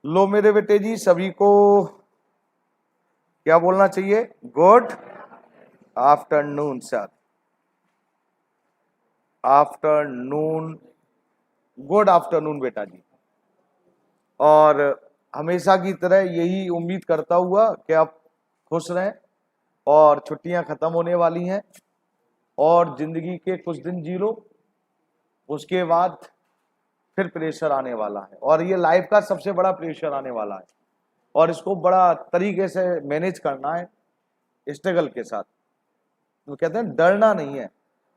लो मेरे बेटे जी, सभी को क्या बोलना चाहिए? Good afternoon sir. Afternoon, good afternoon बेटा जी। और हमेशा की तरह यही उम्मीद करता हुआ कि आप खुश रहें, और छुट्टियां खत्म होने वाली हैं और जिंदगी के कुछ दिन जी लो, उसके बाद फिर प्रेशर आने वाला है, और ये लाइफ का सबसे बड़ा प्रेशर आने वाला है, और इसको बड़ा तरीके से मैनेज करना है स्ट्रगल के साथ। तो कहते हैं डरना नहीं है,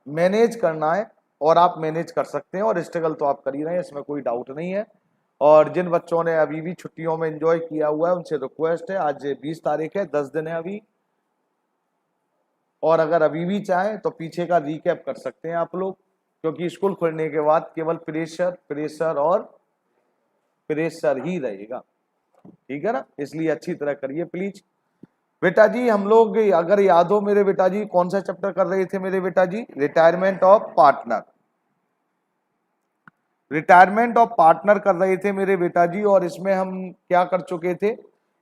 मैनेज करना है, और आप मैनेज कर सकते हैं, और स्ट्रगल तो आप कर ही रहे हैं, इसमें कोई डाउट नहीं है। और जिन बच्चों ने अभी भी छुट्टियों में एंजॉय किया हुआ है उनसे रिक्वेस्ट है, आज 20 तारीख है, 10 दिन है अभी, और अगर अभी भी चाहें तो पीछे का रिकैप कर सकते हैं आप लोग, क्योंकि स्कूल खुलने के बाद केवल प्रेशर प्रेशर और प्रेशर ही रहेगा, ठीक है ना? इसलिए अच्छी तरह करिए प्लीज। बेटा जी हम लोग, अगर याद हो मेरे बेटा जी, कौन सा चैप्टर कर रहे थे मेरे बेटा जी? Retirement of partner. Retirement of partner कर रहे थे मेरे बेटा जी, और इसमें हम क्या कर चुके थे?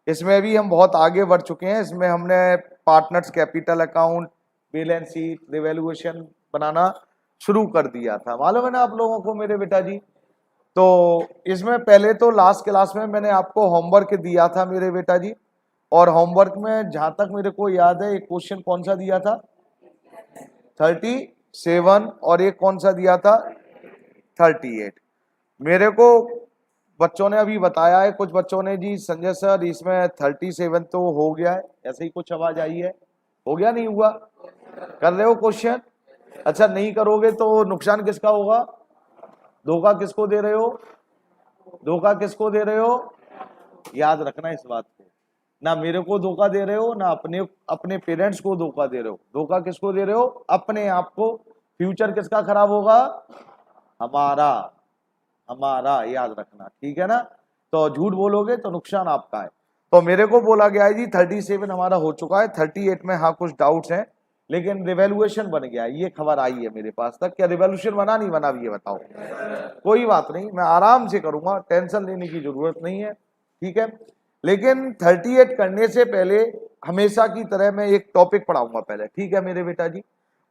इसमें भी हम बहुत आगे बढ़ चुके हैं। इसमें हमने partners capital account, balance sheet, revaluation बनाना शुरू कर दिया था, मालूम है ना आप लोगों को मेरे बेटा जी? तो इसमें पहले तो लास्ट क्लास में मैंने आपको होमवर्क दिया था मेरे बेटा जी, और होमवर्क में जहां तक मेरे को याद है एक क्वेश्चन कौन सा दिया था? 37, और एक कौन सा दिया था? 38। मेरे को बच्चों ने अभी बताया है, कुछ बच्चों ने जी संजय सर इसमें 37 तो हो गया है, ऐसे ही कुछ आवाज आई है, हो गया नहीं हुआ? कर रहे हो क्वेश्चन? अच्छा, नहीं करोगे तो नुकसान किसका होगा? धोखा किसको दे रहे हो? धोखा किसको दे रहे हो? याद रखना इस बात को, ना मेरे को धोखा दे रहे हो, ना अपने अपने पेरेंट्स को धोखा दे रहे हो। धोखा किसको दे रहे हो? अपने आप को। फ्यूचर किसका खराब होगा? हमारा। हमारा, याद रखना, ठीक है ना? तो झूठ बोलोगे तो नुकसान आपका है। तो मेरे को बोला गया है जी 37 हमारा हो चुका है, 38 में हाँ कुछ डाउट्स हैं, लेकिन रिवैल्यूएशन बन गया है, ये खबर आई है मेरे पास तक। क्या रिवैल्यूएशन बना नहीं बना ये बताओ? कोई बात नहीं, मैं आराम से करूंगा, टेंशन लेने की जरूरत नहीं है, ठीक है? लेकिन 38 करने से पहले हमेशा की तरह मैं एक टॉपिक पढ़ाऊंगा पहले, ठीक है मेरे बेटा जी?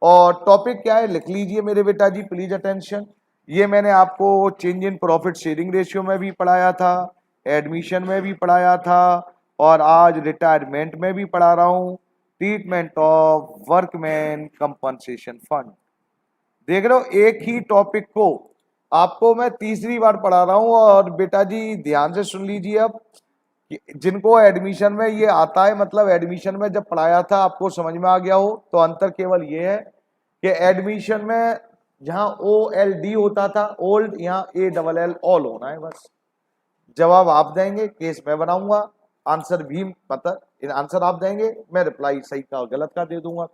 और टॉपिक क्या है लिख लीजिए मेरे बेटा जी, प्लीज अटेंशन। ये मैंने आपको change in profit sharing ratio में भी पढ़ाया था, एडमिशन में भी पढ़ाया था, और आज रिटायरमेंट में भी पढ़ा रहा हूं, treatment of workman compensation fund. देख रहे हो, एक ही टॉपिक को आपको मैं तीसरी बार पढ़ा रहा हूं। और बेटा जी ध्यान से सुन लीजिए अब, जिनको एडमिशन में ये आता है, मतलब एडमिशन में जब पढ़ाया था आपको समझ में आ गया हो, तो अंतर केवल ये है कि एडमिशन में जहां OLD होता था, ओल्ड, यहाँ ALL ऑल होना है बस। जवाब आप देंगे, केस मैं बनाऊंगा, आंसर भी पता, आंसर आप देंगे, मैं रिप्लाई सही का गलत का दे दूंगा।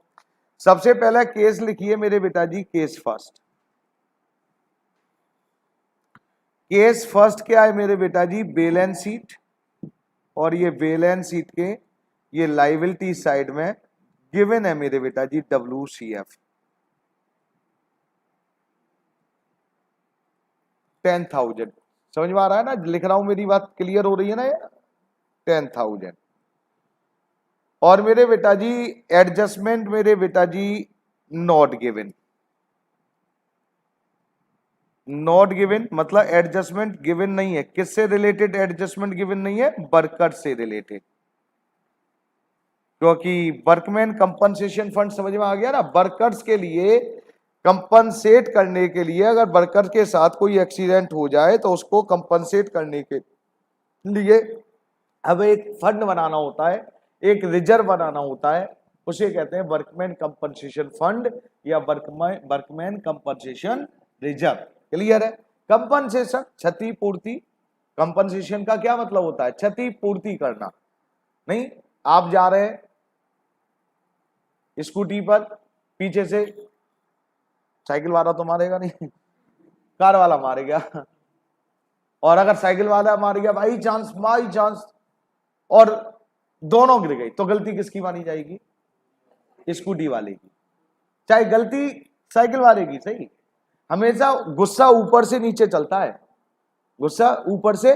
सबसे पहले केस लिखिए मेरे बेटा जी, केस फर्स्ट। केस फर्स्ट क्या है मेरे बेटा जी? बैलेंस शीट, और ये बैलेंस शीट के ये लाइबिलिटी साइड में गिवन है मेरे बेटा जी WCF 10,000। समझ में आ रहा है ना? लिख रहा हूं, मेरी बात क्लियर हो रही है ना? ये 10,000। और मेरे बेटा जी एडजस्टमेंट मेरे बेटा जी नॉट गिवन। नॉट गिवन मतलब एडजस्टमेंट गिवन नहीं है। किससे रिलेटेड एडजस्टमेंट गिवन नहीं है? वर्कर से रिलेटेड, क्योंकि वर्कमैन कंपनसेशन फंड, समझ में आ गया ना? वर्कर्स के लिए कंपनसेट करने के लिए, अगर वर्कर के साथ कोई एक्सीडेंट हो जाए तो उसको कंपनसेट करने के लिए अब एक फंड बनाना होता है, एक रिजर्व बनाना होता है, उसे कहते हैं वर्कमैन कंपनसेशन फंड या वर्कमैन कंपनसेशन रिजर्व। क्लियर है? कंपनसेशन क्षतिपूर्ति, कंपनसेशन का क्या मतलब होता है? क्षतिपूर्ति करना। नहीं, आप जा रहे हैं स्कूटी पर, पीछे से साइकिल वाला तो मारेगा नहीं, कार वाला मारेगा, और अगर साइकिल वाला मार गया बाई चांस और दोनों गिर गई, तो गलती किसकी मानी जाएगी? स्कूटी वाले की। चाहे गलती साइकिल वाले की, सही। हमेशा गुस्सा ऊपर से नीचे चलता है, गुस्सा ऊपर से,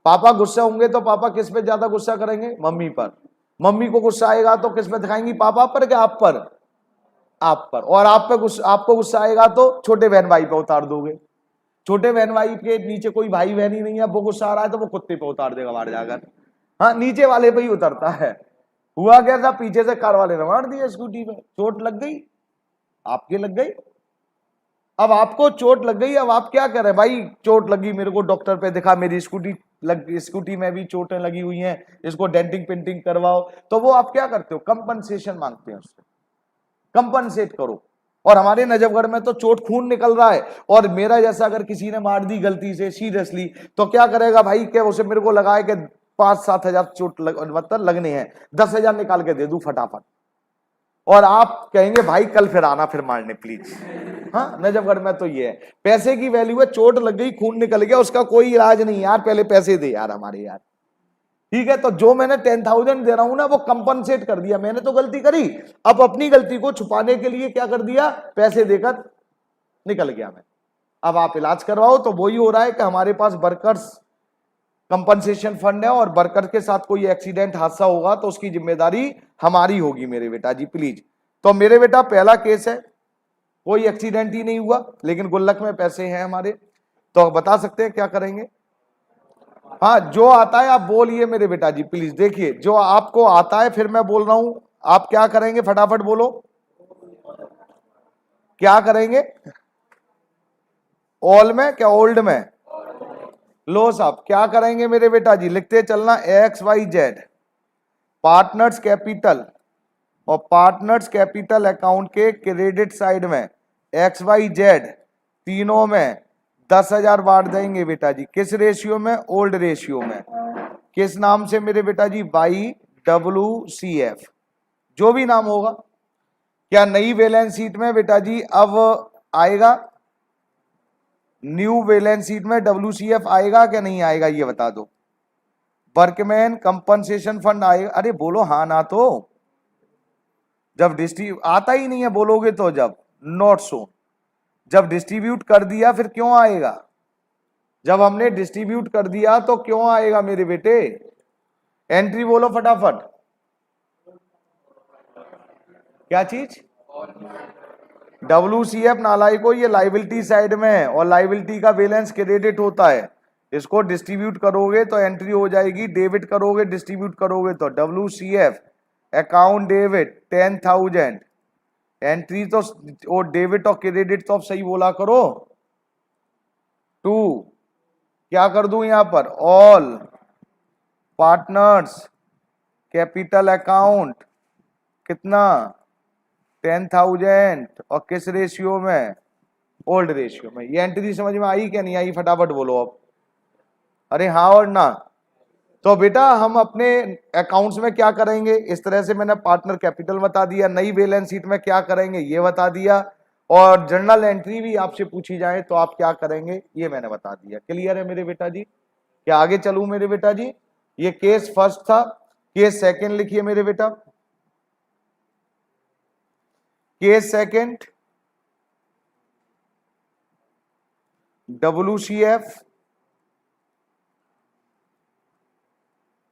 पापा गुस्सा होंगे तो पापा किस पे ज्यादा गुस्सा करेंगे? मम्मी पर। मम्मी को गुस्सा आएगा तो किस पे दिखाएंगी? पापा पर कि आप पर? आप पर। और आप पे गुस्सा, आपको गुस्सा आएगा तो छोटे बहन भाई पे उतार दोगे। छोटे बहन भाई के नीचे कोई भाई बहन ही नहीं है, वो गुस्सा आ रहा है तो वो कुत्ते पे उतार देगा बाहर जाकर। हाँ, नीचे वाले पे ही उतरता है। हुआ क्या था, पीछे से कार वाले ने मार दिया स्कूटी पे, चोट लग गई, आपके लग गई। अब आपको चोट लग गई, अब आप क्या करें? भाई चोट लगी, मेरे को डॉक्टर पे दिखा, मेरी स्कूटी में भी चोटें लगी हुई हैं, इसको डेंटिंग पेंटिंग करवाओ। तो वो आप क्या करते हो? कंपनसेशन मांगते हैं उससे, कंपनसेट करो। और हमारे नजफगढ़ में तो चोट खून निकल रहा है, और मेरा जैसा अगर किसी ने मार दी गलती से सीरियसली, तो क्या करेगा भाई? क्या उसे मेरे को लगाए कि 5-7 हजार चोट मतलब लगने हैं, 10,000 निकाल के दे दूं फटाफट। और आप कहेंगे भाई कल फिर आना, फिर मारने प्लीज। हाँ, नजफगढ़ में तो ये है, पैसे की वैल्यू है। चोट लग गई, खून निकल गया, उसका कोई इलाज नहीं यार, पहले पैसे दे यार हमारे यार। ठीक है, तो जो मैंने 10,000 दे रहा हूं ना, वो कंपनसेट कर दिया। मैंने तो गलती करी, अब अपनी गलती को छुपाने के लिए क्या कर दिया? पैसे देकर निकल गया मैं। अब आप इलाज करवाओ। तो वही हो रहा है कि हमारे पास वर्कर्स कंपनसेशन फंड है, और वर्कर के साथ कोई एक्सीडेंट हादसा होगा तो उसकी जिम्मेदारी हमारी होगी मेरे बेटा जी, प्लीज। तो मेरे बेटा पहला केस है, कोई एक्सीडेंट ही नहीं हुआ, लेकिन गुल्लक में पैसे हैं हमारे। तो बता सकते हैं क्या करेंगे? हाँ, जो आता है आप बोलिए मेरे बेटा जी, प्लीज। देखिए, जो आपको आता है, फिर मैं बोल रहा हूं, आप क्या करेंगे? फटाफट बोलो, क्या करेंगे? ऑल में क्या ओल्ड में? लो साहब, क्या करेंगे मेरे बेटा जी? लिखते चलना, XYZ पार्टनर्स कैपिटल, और पार्टनर्स कैपिटल अकाउंट के क्रेडिट साइड में XYZ तीनों में 10,000 बांट देंगे बेटा जी। किस रेशियो में? ओल्ड रेशियो में। किस नाम से मेरे बेटा जी? YWCF, जो भी नाम होगा। क्या नई बैलेंस शीट में बेटा जी अब आएगा? न्यू बैलेंस शीट में WCF आएगा क्या नहीं आएगा, ये बता दो। वर्कमैन कंपनसेशन फंड आएगा? अरे बोलो हाँ ना। तो जब डिस्ट्रीब्यूट आता ही नहीं है बोलोगे तो, जब नॉट सो, जब डिस्ट्रीब्यूट कर दिया फिर क्यों आएगा? जब हमने डिस्ट्रीब्यूट कर दिया तो क्यों आएगा मेरे बेटे? एंट्री बोलो फटाफट, क्या चीज? WCF नालायको, ये लाइबिलिटी साइड में है, और लाइबिलिटी का बैलेंस क्रेडिट होता है। इसको डिस्ट्रीब्यूट करोगे तो एंट्री हो जाएगी, डेबिट करोगे, डिस्ट्रीब्यूट करोगे तो WCF अकाउंट डेबिट 10,000। एंट्री तो वो डेबिट और क्रेडिट तो अब सही बोला करो। 2 क्या कर दूं यहां पर? ऑल पार्टनर्स कैपिटल अकाउंट, कितना? 10,000, और किस रेशियो में? ओल्ड रेशियो में। ये एंट्री समझ में आई क्या नहीं आई? फटाफट बोलो अब, अरे हाँ और ना। तो बेटा हम अपने अकाउंट्स में क्या करेंगे, इस तरह से मैंने पार्टनर कैपिटल बता दिया, नई बैलेंस शीट में क्या करेंगे ये बता दिया, और जर्नल एंट्री भी आपसे पूछी जाए तो आप क्या करेंगे ये मैंने बता दिया। क्लियर है मेरे बेटा जी? क्या आगे चलूं मेरे बेटा जी? ये केस फर्स्ट था। केस सेकंड लिखिए मेरे बेटा। केस सेकंड, WCF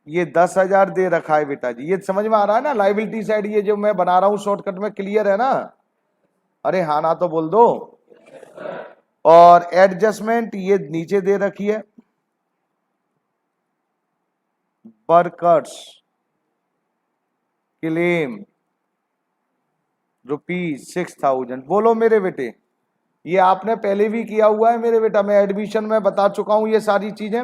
ये 10,000 दे रखा है बेटा जी। ये समझ में आ रहा है ना? लाइबिलिटी साइड ये जो मैं बना रहा हूं शॉर्टकट में, क्लियर है ना? अरे हाँ ना तो बोल दो। और एडजस्टमेंट ये नीचे दे रखी है, वर्कर्स क्लेम ₹6,000। बोलो मेरे बेटे, ये आपने पहले भी किया हुआ है मेरे बेटा, मैं एडमिशन में बता चुका हूं ये सारी चीजें,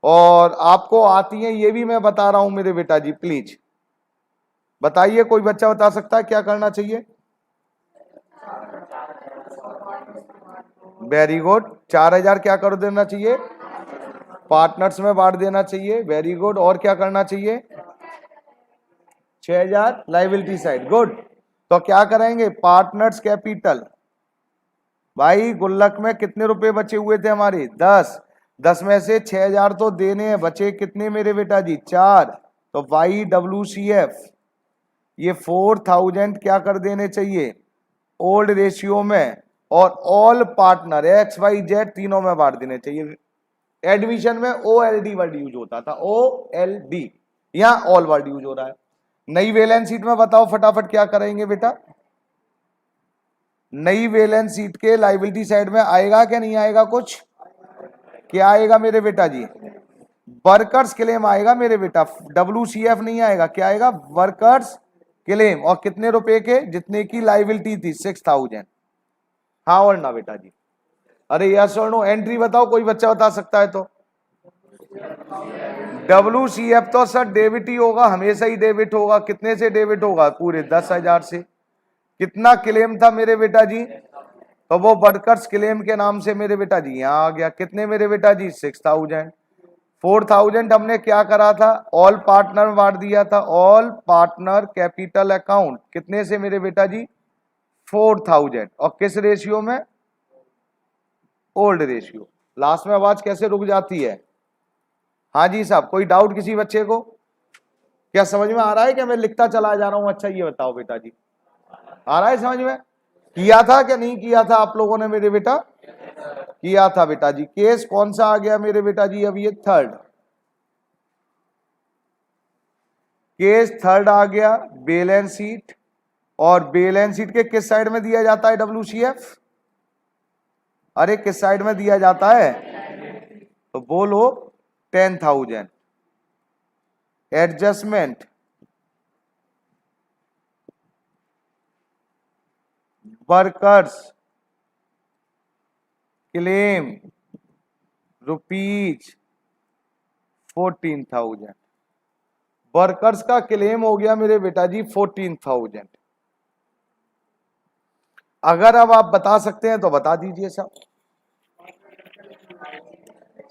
और आपको आती हैं ये भी मैं बता रहा हूं मेरे बेटा जी। प्लीज बताइए, कोई बच्चा बता सकता है क्या करना चाहिए? Very good. 4,000 क्या कर देना चाहिए? पार्टनर्स में बांट देना चाहिए। Very good. और क्या करना चाहिए? 6,000 लाइबिलिटी साइड। गुड। तो क्या करेंगे? पार्टनर्स कैपिटल, भाई गुल्लक में कितने रुपए बचे हुए थे हमारे? 10 में से 6,000 तो देने हैं, बचे कितने मेरे बेटा जी? 4। तो YWCF ये 4,000 क्या कर देने चाहिए? ओल्ड रेशियो में, और ऑल पार्टनर XYZ तीनों में बांट देने चाहिए। एडमिशन में OLD वर्ड यूज होता था, OLD, यहां ऑल वर्ड यूज हो रहा है। नई बैलेंस शीट में बताओ फटाफट क्या करेंगे बेटा, नई बैलेंस शीट के लायबिलिटी साइड में आएगा क्या नहीं आएगा कुछ, क्या आएगा मेरे बेटा जी, वर्कर्स क्लेम आएगा मेरे बेटा, WCF नहीं आएगा, क्या आएगा, वर्कर्स क्लेम, और कितने रुपए के, जितने की लायबिलिटी थी 6000। हाँ और ना बेटा जी, अरे यस और नो, एंट्री बताओ, कोई बच्चा बता सकता है तो। WCF तो सर डेबिट ही होगा, हमेशा ही डेबिट होगा, कितने से डेबिट होगा, पूरे 10,000 से। कितना क्लेम था मेरे बेटा जी, तो वो वर्कर्स क्लेम के नाम से मेरे बेटा जी यहां आ गया, कितने मेरे बेटा जी 6000। 4000 हमने क्या करा था, ऑल पार्टनर बांट दिया था, ऑल पार्टनर कैपिटल अकाउंट, कितने से मेरे बेटा जी 4000, और किस रेशियो में, ओल्ड रेशियो। लास्ट में आवाज कैसे रुक जाती है, हाँ जी साहब, कोई डाउट किसी बच्चे को, क्या समझ में आ रहा है, क्या मैं लिखता चला जा रहा हूं, अच्छा ये बताओ बेटा जी, आ रहा है समझ में, किया था क्या नहीं किया था आप लोगों ने मेरे बेटा, किया था बेटा जी। केस कौन सा आ गया मेरे बेटा जी, अब ये थर्ड केस, थर्ड आ गया बैलेंस शीट, और बैलेंस शीट के किस साइड में दिया जाता है WCF, अरे किस साइड में दिया जाता है, तो बोलो 10,000। Adjustment workers claim rupees 14,000, workers का क्लेम हो गया मेरे बेटा जी 14,000। अगर अब आप बता सकते हैं तो बता दीजिए साहब।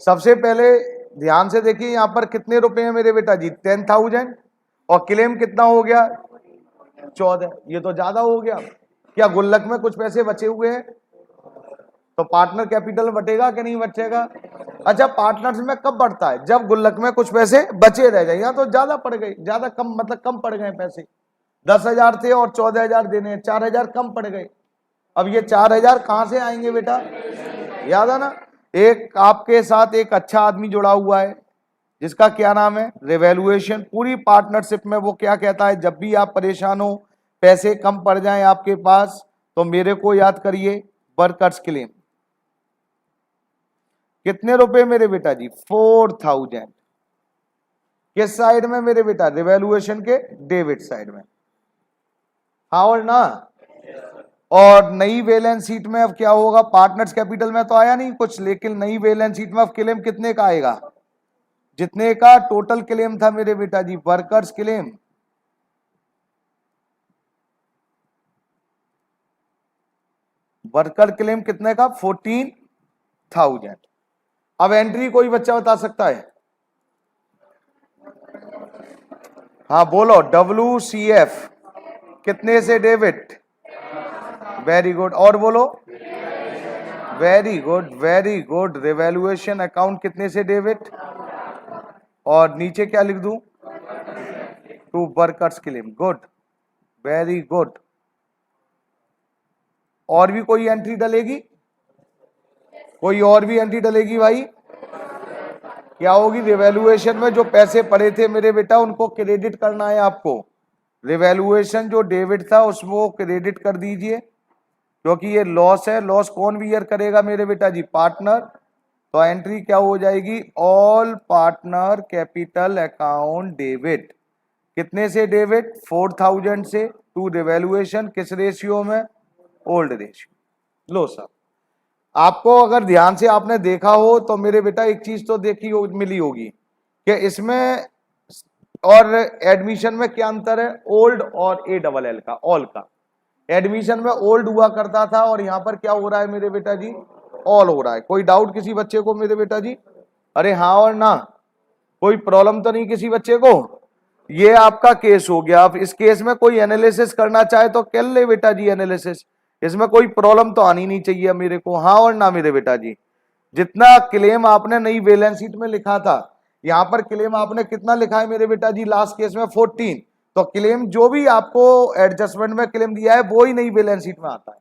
सबसे पहले ध्यान से देखिए, यहां पर कितने रुपए हैं मेरे बेटा जी 10,000, और क्लेम कितना हो गया 14, ये तो ज्यादा हो गया। क्या गुल्लक में कुछ पैसे बचे हुए हैं, तो पार्टनर कैपिटल बटेगा कि नहीं बचेगा, अच्छा पार्टनर्स में कब बढ़ता है, जब गुल्लक में कुछ पैसे बचे रह जाए, यहाँ तो ज्यादा पड़ गए, ज्यादा कम मतलब कम पड़ गए पैसे, 10,000 थे और 14,000 देने हैं, 4,000 कम पड़ गए। अब ये 4,000 कहां से आएंगे बेटा, याद है ना, एक आपके साथ एक अच्छा आदमी जुड़ा हुआ है जिसका क्या नाम है रिवैल्यूएशन, पूरी पार्टनरशिप में वो क्या कहता है, जब भी आप परेशान हो, पैसे कम पड़ जाएं आपके पास, तो मेरे को याद करिए, वर्कर्स क्लेम, कितने रुपए मेरे बेटा जी 4,000, किस साइड में मेरे बेटा, रिवैल्यूएशन के डेबिट साइड में, हाँ और ना। और नई बैलेंस शीट में अब क्या होगा, पार्टनर्स कैपिटल में तो आया नहीं कुछ, लेकिन नई बैलेंस शीट में अब क्लेम कितने का आएगा, जितने का टोटल क्लेम था मेरे बेटा जी, वर्कर्स क्लेम, वर्कर क्लेम कितने का 14,000। अब एंट्री कोई बच्चा बता सकता है, हाँ बोलो, WCF कितने से डेबिट, वेरी गुड, और बोलो, very good very good, revaluation account कितने से डेबिट, और नीचे क्या लिख दूं, to workers claim, good very good. और भी कोई एंट्री डलेगी, कोई और भी एंट्री डलेगी भाई, क्या होगी, रिवैल्यूएशन में जो पैसे पड़े थे मेरे बेटा उनको क्रेडिट करना है आपको, रिवैल्यूएशन जो डेबिट था उसको क्रेडिट कर दीजिए, क्योंकि ये लॉस है, लॉस कौन बियर करेगा मेरे बेटा जी, पार्टनर। तो एंट्री क्या हो जाएगी, all partner capital account debit, कितने से डेबिट 4,000 से, टू रिवैल्यूएशन, किस रेशियो में, ओल्ड रेशियो। लो सर, आपको अगर ध्यान से आपने देखा हो तो मेरे बेटा एक चीज तो देखी मिली होगी कि इसमें और एडमिशन में क्या अंतर है, ओल्ड और ALL का, ऑल का। एडमिशन में ओल्ड हुआ करता था और यहां पर क्या हो रहा है मेरे बेटा जी, ऑल हो रहा है। कोई डाउट किसी बच्चे को मेरे बेटा जी, अरे हाँ और ना, कोई प्रॉब्लम तो नहीं किसी बच्चे को। ये आपका केस हो गया, आप इस केस में कोई एनालिसिस करना चाहे तो कर ले बेटा जी एनालिसिस, इसमें कोई प्रॉब्लम तो आनी नहीं चाहिए मेरे को, हाँ और ना मेरे बेटा जी। जितना क्लेम आपने नई बैलेंस शीट में लिखा था, यहां पर क्लेम आपने कितना लिखा है मेरे बेटा जी, लास्ट केस में 14, तो क्लेम जो भी आपको एडजस्टमेंट में क्लेम दिया है वो ही नई बैलेंस शीट में आता है।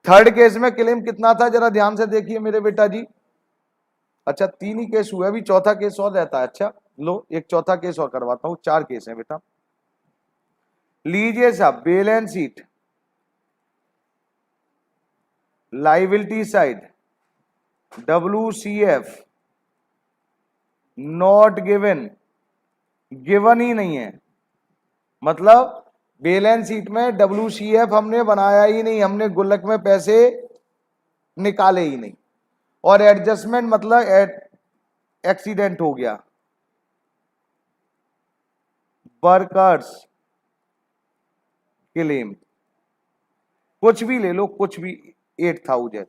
थर्ड केस में क्लेम कितना था जरा ध्यान से देखिए मेरे बेटा जी, अच्छा 3 ही केस हुए, अभी चौथा केस और रहता है। अच्छा लो एक चौथा केस और करवाता हूं, 4 केस हैं बेटा। लीजिए साहब, balance sheet, liability side, WCF not given, given ही नहीं है, मतलब बैलेंस शीट में WCF हमने बनाया ही नहीं, हमने गुल्लक में पैसे निकाले ही नहीं। और एडजस्टमेंट मतलब एक्सीडेंट हो गया, वर्कर्स क्लेम, कुछ भी ले लो, कुछ भी, 8000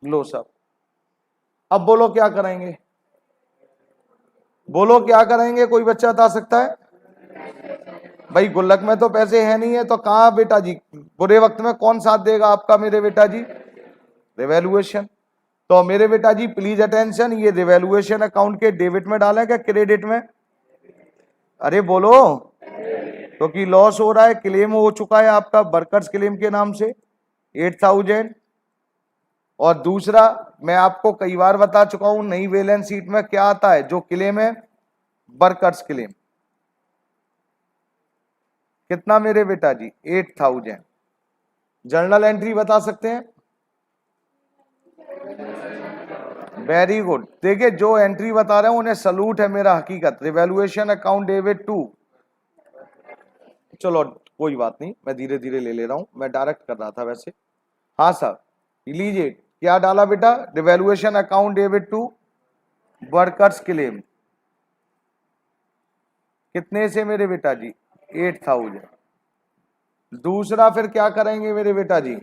लो सब। अब बोलो क्या करेंगे, बोलो क्या करेंगे, कोई बच्चा बता सकता है? भाई गुल्लक में तो पैसे है नहीं है, तो कहां बेटा जी बुरे वक्त में कौन साथ देगा आपका मेरे बेटा जी? रिवैल्यूएशन। तो मेरे बेटा जी प्लीज अटेंशन, ये रिवैल्यूएशन अकाउंट के डेबिट में डालें क्या क्रेडिट में? अरे बोलो, क्योंकि लॉस हो रहा है, क्लेम हो चुका है आपका वर्कर्स क्लेम के नाम से 8000। और दूसरा मैं आपको कई बार बता चुका हूं, नई बैलेंस शीट में क्या आता है जो क्लेम है, वर्कर्स क्लेम। कितना मेरे बेटा जी? 8000। जर्नल एंट्री बता सकते हैं? Very good. देखिए जो एंट्री बता रहे हैं उन्हें सलूट है मेरा, हकीकत। रिवैल्यूएशन अकाउंट डेबिट टू, चलो कोई बात नहीं, मैं धीरे धीरे ले ले रहा हूं, मैं डायरेक्ट कर रहा था वैसे। हाँ साहब, लीजिए क्या डाला बेटा, revaluation account debit to workers claim, कितने से मेरे बेटा जी? 8000। दूसरा फिर क्या करेंगे मेरे बेटा जी?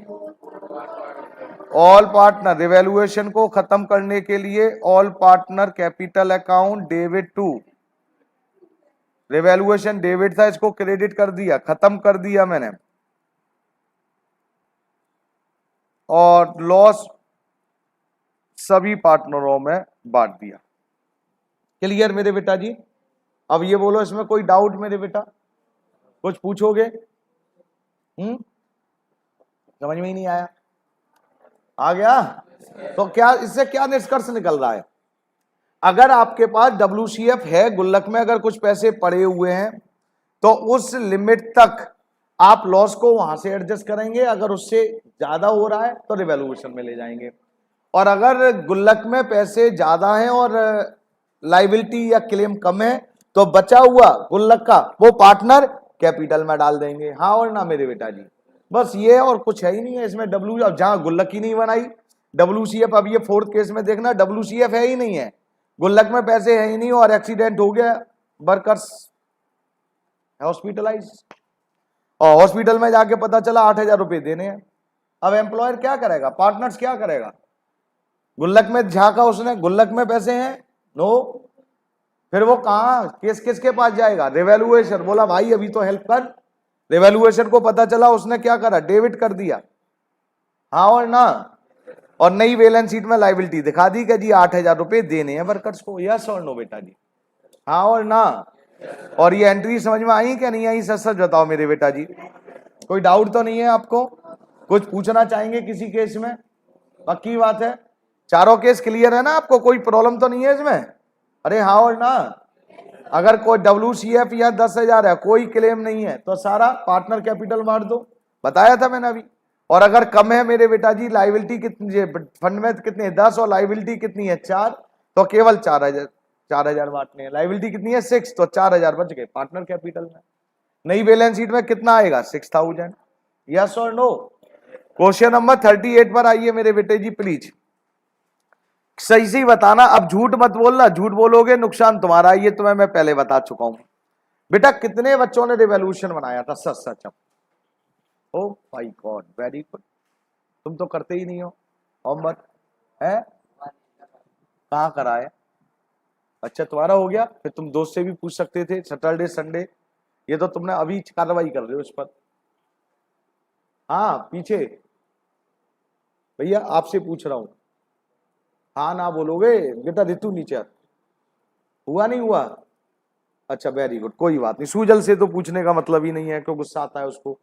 ऑल पार्टनर, रिवैल्यूएशन को खत्म करने के लिए all partner capital account debit to, revaluation debit था, इसको क्रेडिट कर दिया, खत्म कर दिया मैंने। और लॉस सभी पार्टनरों में बांट दिया। क्लियर मेरे बेटा जी? अब ये बोलो इसमें कोई डाउट मेरे बेटा, कुछ पूछोगे? समझ में ही नहीं आया? आ गया? तो क्या इससे क्या निष्कर्ष निकल रहा है? अगर आपके पास WCF है, गुल्लक में अगर कुछ पैसे पड़े हुए हैं, तो उस लिमिट तक आप लॉस को वहां से एडजस्ट करेंगे, अगर उससे ज्यादा हो रहा है तो रिवैल्यूएशन में ले जाएंगे। और अगर गुल्लक में पैसे ज्यादा हैं और लाइबिलिटी या क्लेम कम है, तो बचा हुआ गुल्लक का वो पार्टनर कैपिटल में डाल देंगे। हाँ और ना मेरे बेटा जी? बस ये, और कुछ है ही नहीं है इसमें। अब जहां गुल्लक ही नहीं बनाई, WCF, अब ये 4th केस में देखना, WCF है ही नहीं है, गुल्लक में पैसे है ही नहीं, और एक्सीडेंट हो गया, वर्कर्स हॉस्पिटलाइज, और हॉस्पिटल में जाके पता चला 8000 रुपए देने हैं। अब एम्प्लॉयर क्या करेगा, पार्टनर्स क्या करेगा? गुल्लक में झांका उसने, गुल्लक में पैसे हैं, नो, फिर वो कहां केस किसके पास जाएगा? रिवैल्यूएशन। बोला भाई अभी तो हेल्प कर। रिवैल्यूएशन को पता चला, उसने क्या करा? डेबिट कर दिया। हाँ और ना? और नई बैलेंस शीट में लाइबिलिटी दिखा दी कि जी 8000 रुपए देने हैं वर्कर्स को। यस और नो बेटा जी? हाँ और ना? और ये एंट्री समझ में आई क्या नहीं आई? सच सच बताओ मेरे बेटा जी, कोई डाउट तो नहीं है आपको? कुछ पूछना चाहेंगे किसी केस में? पक्की बात है? चारों केस क्लियर है ना आपको? कोई प्रॉब्लम तो नहीं है इसमें? अरे हाँ और ना? अगर कोई WCF या 10,000 है, कोई क्लेम नहीं है, तो सारा पार्टनर कैपिटल मार दो, बताया था मैंने अभी। और अगर कम है मेरे बेटा जी, लाइबिलिटी कितनी, फंड में कितनी है 10 और लाइबिलिटी कितनी है 4, तो केवल 4000 बांटने हैं। लाइबिलिटी कितनी है 6, तो 4000 बच गए पार्टनर कैपिटल में। नई बैलेंस शीट में कितना आएगा? 6000। यस और नो? क्वेश्चन नंबर 38 पर आइए मेरे बेटे जी प्लीज, सही से बताना। अब झूठ मत बोलना, झूठ बोलोगे नुकसान तुम्हारा, ये तुम्हें मैं पहले बता चुका हूं। बेटा कितने बच्चों ने रिवॉल्यूशन बनाया था? सच सच। Oh my god, very good. तुम तो करते ही नहीं हो होमवर्क, है? कहाँ करा है? अच्छा तुम्हारा हो गया, फिर तुम दोस्त से भी पूछ सकते थे, सैटरडे संडे। ये तो तुमने अभी कार्रवाई कर रहे हो इस पर। हाँ पीछे भैया आपसे पूछ रहा हूं, हाँ ना बोलोगे बेटा? ऋतु नीचे हुआ नहीं हुआ? अच्छा वेरी गुड, कोई बात नहीं। सूजल से तो पूछने का मतलब ही नहीं है, क्यों गुस्सा आता है उसको।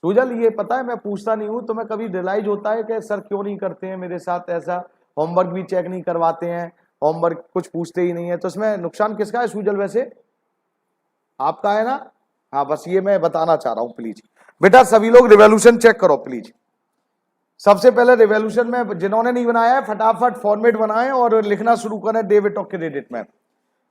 सूजल ये पता है मैं पूछता नहीं हूं, तुम्हें कभी रियलाइज होता है कि सर क्यों नहीं करते हैं मेरे साथ ऐसा? होमवर्क भी चेक नहीं करवाते हैं, होमवर्क कुछ पूछते ही नहीं है, तो इसमें नुकसान किसका है सुजल? वैसे आपका है ना? हाँ, बस ये मैं बताना चाह रहा हूं। प्लीज बेटा सभी लोग रिवॉल्यूशन चेक करो प्लीज। सबसे पहले रिवॉल्यूशन में जिन्होंने नहीं बनाया है फटाफट फॉर्मेट बनाएं और लिखना शुरू करें डेबिट और क्रेडिट में।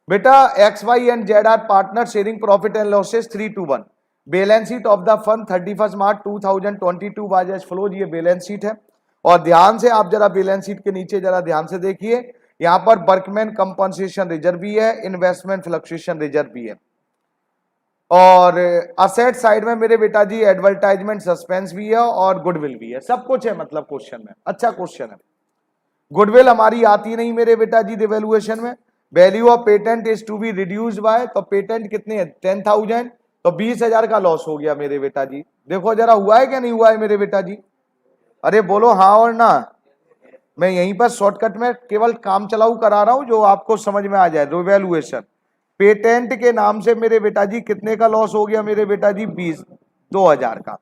बेटा X Y and Z are partner sharing profit and losses 3:1। Balance sheet of the fund 31 March 2022 was as follows. ये बैलेंस शीट है और ध्यान से आप जरा बैलेंस शीट के नीचे जरा ध्यान से देखिए, यहां पर वर्कमैन कंपनसेशन रिजर्व भी है, इन्वेस्टमेंट फ्लक्चुएशन रिजर्व भी है, और असेट साइड में मेरे बेटा जी एडवर्टाइजमेंट सस्पेंस भी है और गुडविल भी है, सब कुछ है मतलब क्वेश्चन में। अच्छा क्वेश्चन है। गुडविल हमारी आती नहीं मेरे बेटा जी रिवैल्यूएशन में। Value of patent is to be reduced by, तो पेटेंट कितने है 10,000, तो 20,000 का लॉस हो गया मेरे बेटा जी। देखो जरा हुआ है क्या नहीं हुआ है मेरे बेटा जी? अरे बोलो हाँ और ना। मैं यहीं पर शॉर्टकट में केवल काम चलाऊ करा रहा हूं जो आपको समझ में आ जाए। रिवैल्यूएशन पेटेंट के नाम से मेरे बेटा जी कितने का लॉस हो गया मेरे बेटा जी? 2,000 का।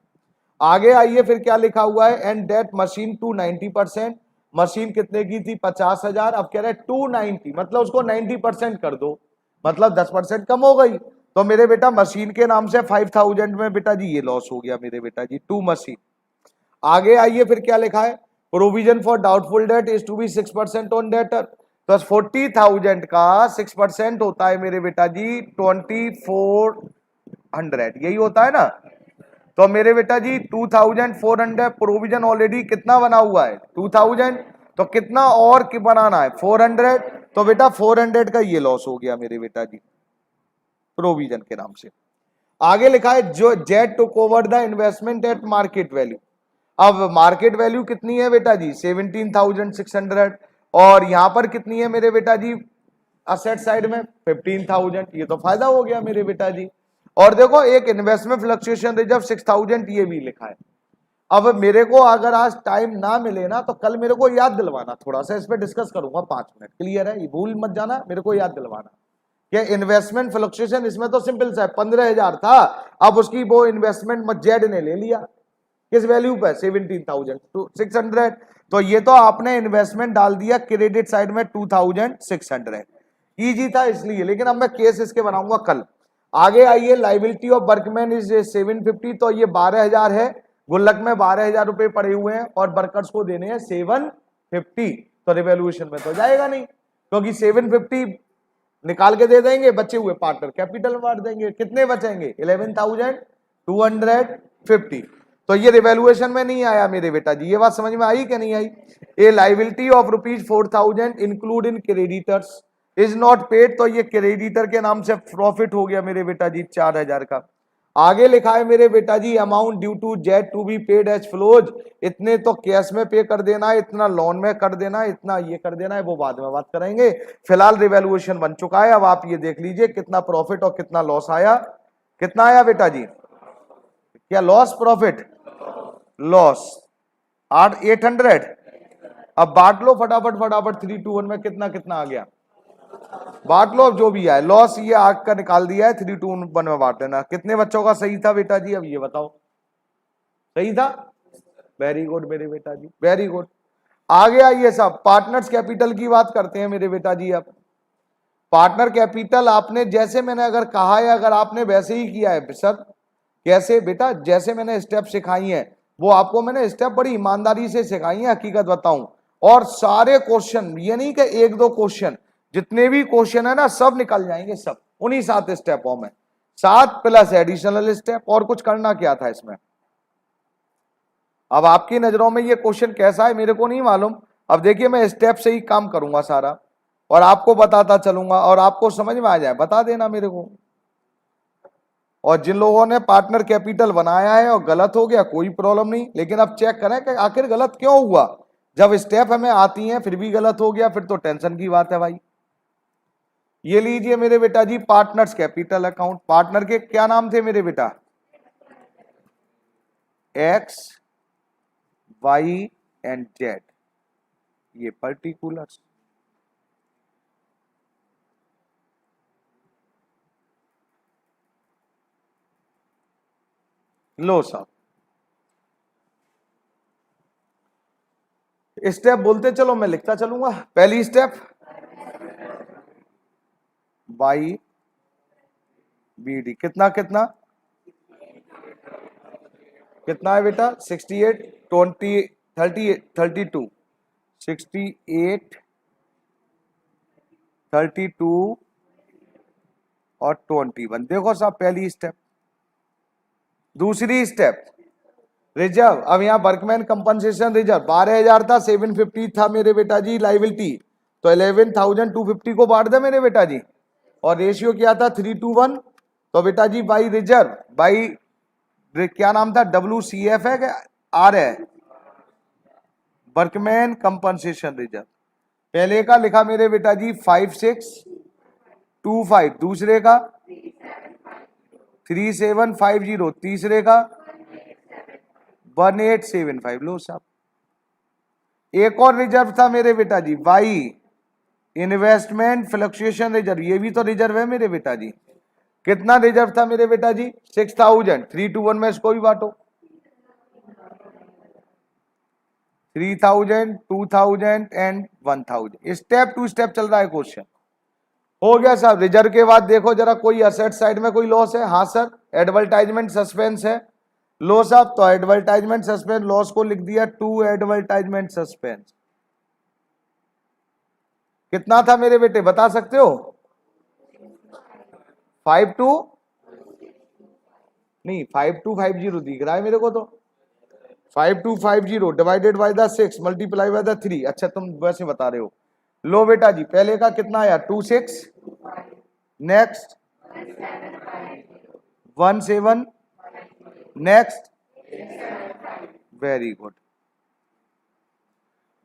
आगे आइए फिर क्या लिखा हुआ है, and date machine to 90%। Machine कितने की थी? 50,000। अब कह रहे 290, मतलब उसको 90% कर दो, मतलब 10% कम हो गई। तो मेरे बेटा मशीन के नाम से 5,000 में बेटा जी ये लॉस हो गया मेरे बेटा जी, 2 मशीन। आगे आइए फिर क्या लिखा है, provision for doubtful debt is to be 6% on debtor. तो 40,000 का 6% होता है मेरे बेटा जी 2,400, यही होता है ना। तो मेरे बेटा जी 2,400 प्रोविजन ऑलरेडी कितना बना हुआ है 2,000, तो कितना और कि बनाना है 400। तो बेटा 400 का ये लॉस हो गया मेरे बेटा जी प्रोविजन के नाम से। आगे लिखा है जो Z to over the investment at market value. अब मार्केट वैल्यू कितनी है बेटा जी 17,600, और यहां पर कितनी है मेरे बेटा जी असेट साइड में 15,000। ये तो फायदा हो गया मेरे बेटा जी। और देखो एक इन्वेस्टमेंट फ्लक्चुएशन रिजर्व 6,000 ये भी लिखा है। अब मेरे को अगर आज टाइम ना मिले ना तो कल मेरे को याद दिलवाना, थोड़ा सा इस पे डिस्कस करूंगा 5 मिनट, क्लियर है? ये भूल मत जाना, मेरे को याद दिलवाना कि इन्वेस्टमेंट फ्लक्चुएशन इसमें तो सिंपल सा है, 15,000 था, अब उसकी वो इन्वेस्टमेंट जेड ने ले लिया किस वैल्यू पे 17,600। तो ये तो आपने इन्वेस्टमेंट डाल दिया क्रेडिट साइड में 2,600, इजी था इसलिए। लेकिन अब मैं केस इसके बनाऊंगा कल। आगे आइए लाइबिलिटी ऑफ वर्कमैन इज 750, तो ये 12,000 है, गुल्लक में 12,000 रुपए पड़े हुए हैं और वर्कर्स को देने हैं 750। तो रिवैल्यूएशन में तो जाएगा नहीं, क्योंकि 750 निकाल के दे देंगे, बचे हुए पार्टनर कैपिटल बांट देंगे, कितने बचेंगे 11,250। तो ये रिवैल्यूएशन में नहीं आया मेरे बेटा जी। ये बात समझ में आई कि नहीं आई? A liability of ₹4,000 include in creditors is not paid, तो ये क्रेडिटर के नाम से प्रॉफिट हो गया मेरे बेटा जी 4,000 का। आगे लिखा है मेरे बेटा जी amount due to yet to be paid as follows, इतने तो कैश में पे कर देना है, इतना लोन में कर देना है, इतना ये कर देना है, वो बाद में बात करेंगे। फिलहाल रिवैल्यूएशन बन चुका है। अब आप ये देख लीजिए कितना प्रॉफिट और कितना लॉस आया। कितना आया बेटा जी? क्या लॉस प्रॉफिट? लॉस 800। अब बांट लो फटाफट फटाफट 3:1 में कितना कितना आ गया, बांट लो। अब जो भी है लॉस ये आग का निकाल दिया है, 3:1 में बांट देना। कितने बच्चों का सही था बेटा जी? अब ये बताओ, सही था? वेरी गुड मेरे बेटा जी, वेरी गुड। आगे आइए सब पार्टनर्स कैपिटल की बात करते हैं मेरे बेटा जी। अब पार्टनर कैपिटल आपने जैसे मैंने अगर कहा है, अगर आपने वैसे ही किया है सर, कैसे बेटा? जैसे मैंने स्टेप सिखाई है वो आपको मैंने स्टेप बड़ी ईमानदारी से सिखाई है, हकीकत बताऊं। और सारे क्वेश्चन, ये नहीं कि 1-2 क्वेश्चन, जितने भी क्वेश्चन है ना सब निकल जाएंगे, सब उन्हीं 7 स्टेपों में, 7 प्लस एडिशनल स्टेप। और कुछ करना क्या था इसमें? अब आपकी नजरों में ये क्वेश्चन कैसा है मेरे को नहीं मालूम। अब देखिए मैं स्टेप से ही काम करूंगा सारा और आपको बताता चलूंगा, और आपको समझ में आ जाए बता देना मेरे को। और जिन लोगों ने पार्टनर कैपिटल बनाया है और गलत हो गया कोई प्रॉब्लम नहीं, लेकिन अब चेक करें कि आखिर गलत क्यों हुआ। जब स्टेप हमें आती हैं फिर भी गलत हो गया, फिर तो टेंशन की बात है भाई। ये लीजिए मेरे बेटा जी पार्टनर्स कैपिटल अकाउंट। पार्टनर के क्या नाम थे मेरे बेटा? एक्स वाई एंड जेड, ये पर्टिकुलर्स। लो साहब स्टेप बोलते चलो, मैं लिखता चलूंगा। पहली स्टेप बाई बी डी, कितना कितना कितना है बेटा? 68 20 38 32 68 32 और 21। देखो साहब पहली स्टेप। दूसरी स्टेप रिजर्व। अब यहाँ वर्कमैन कंपनसेशन रिजर्व 12,000 था, 750 था मेरे बेटा जी लाइबिलिटी, तो 11,250 को बांट दे मेरे बेटा जी। और रेशियो क्या था? 3:1। तो बेटा जी बाई रिजर्व, बाई क्या नाम था? WCF है क्या आर है? Workman compensation reserve. पहले का लिखा मेरे बेटा जी 5625, दूसरे का 3750, तीसरे का 1875। लो साहब। एक और रिजर्व था मेरे बेटा जी बाई इन्वेस्टमेंट फ्लक्चुएशन रिजर्व, ये भी तो रिजर्व है मेरे बेटा जी। कितना रिजर्व था मेरे बेटा जी? 6000। 3:1 में इसको भी बांटो। 3000, 2000 एंड 1000। स्टेप टू स्टेप चल रहा है क्वेश्चन। हो गया साहब। रिजर्व के बाद देखो जरा, कोई असेट साइड में कोई लॉस है? हाँ सर, एडवर्टाइजमेंट सस्पेंस है। लो साहब, तो एडवर्टाइजमेंट सस्पेंस लॉस को लिख दिया 2 एडवर्टाइजमेंट सस्पेंस। कितना था मेरे बेटे, बता सकते हो? 52 नहीं, 5250 दिख रहा है मेरे को तो। 5250 divided by the 6 multiply by the 3। अच्छा तुम वैसे बता रहे हो। लो बेटा जी, पहले का कितना आया? 26, next 17, next, very good.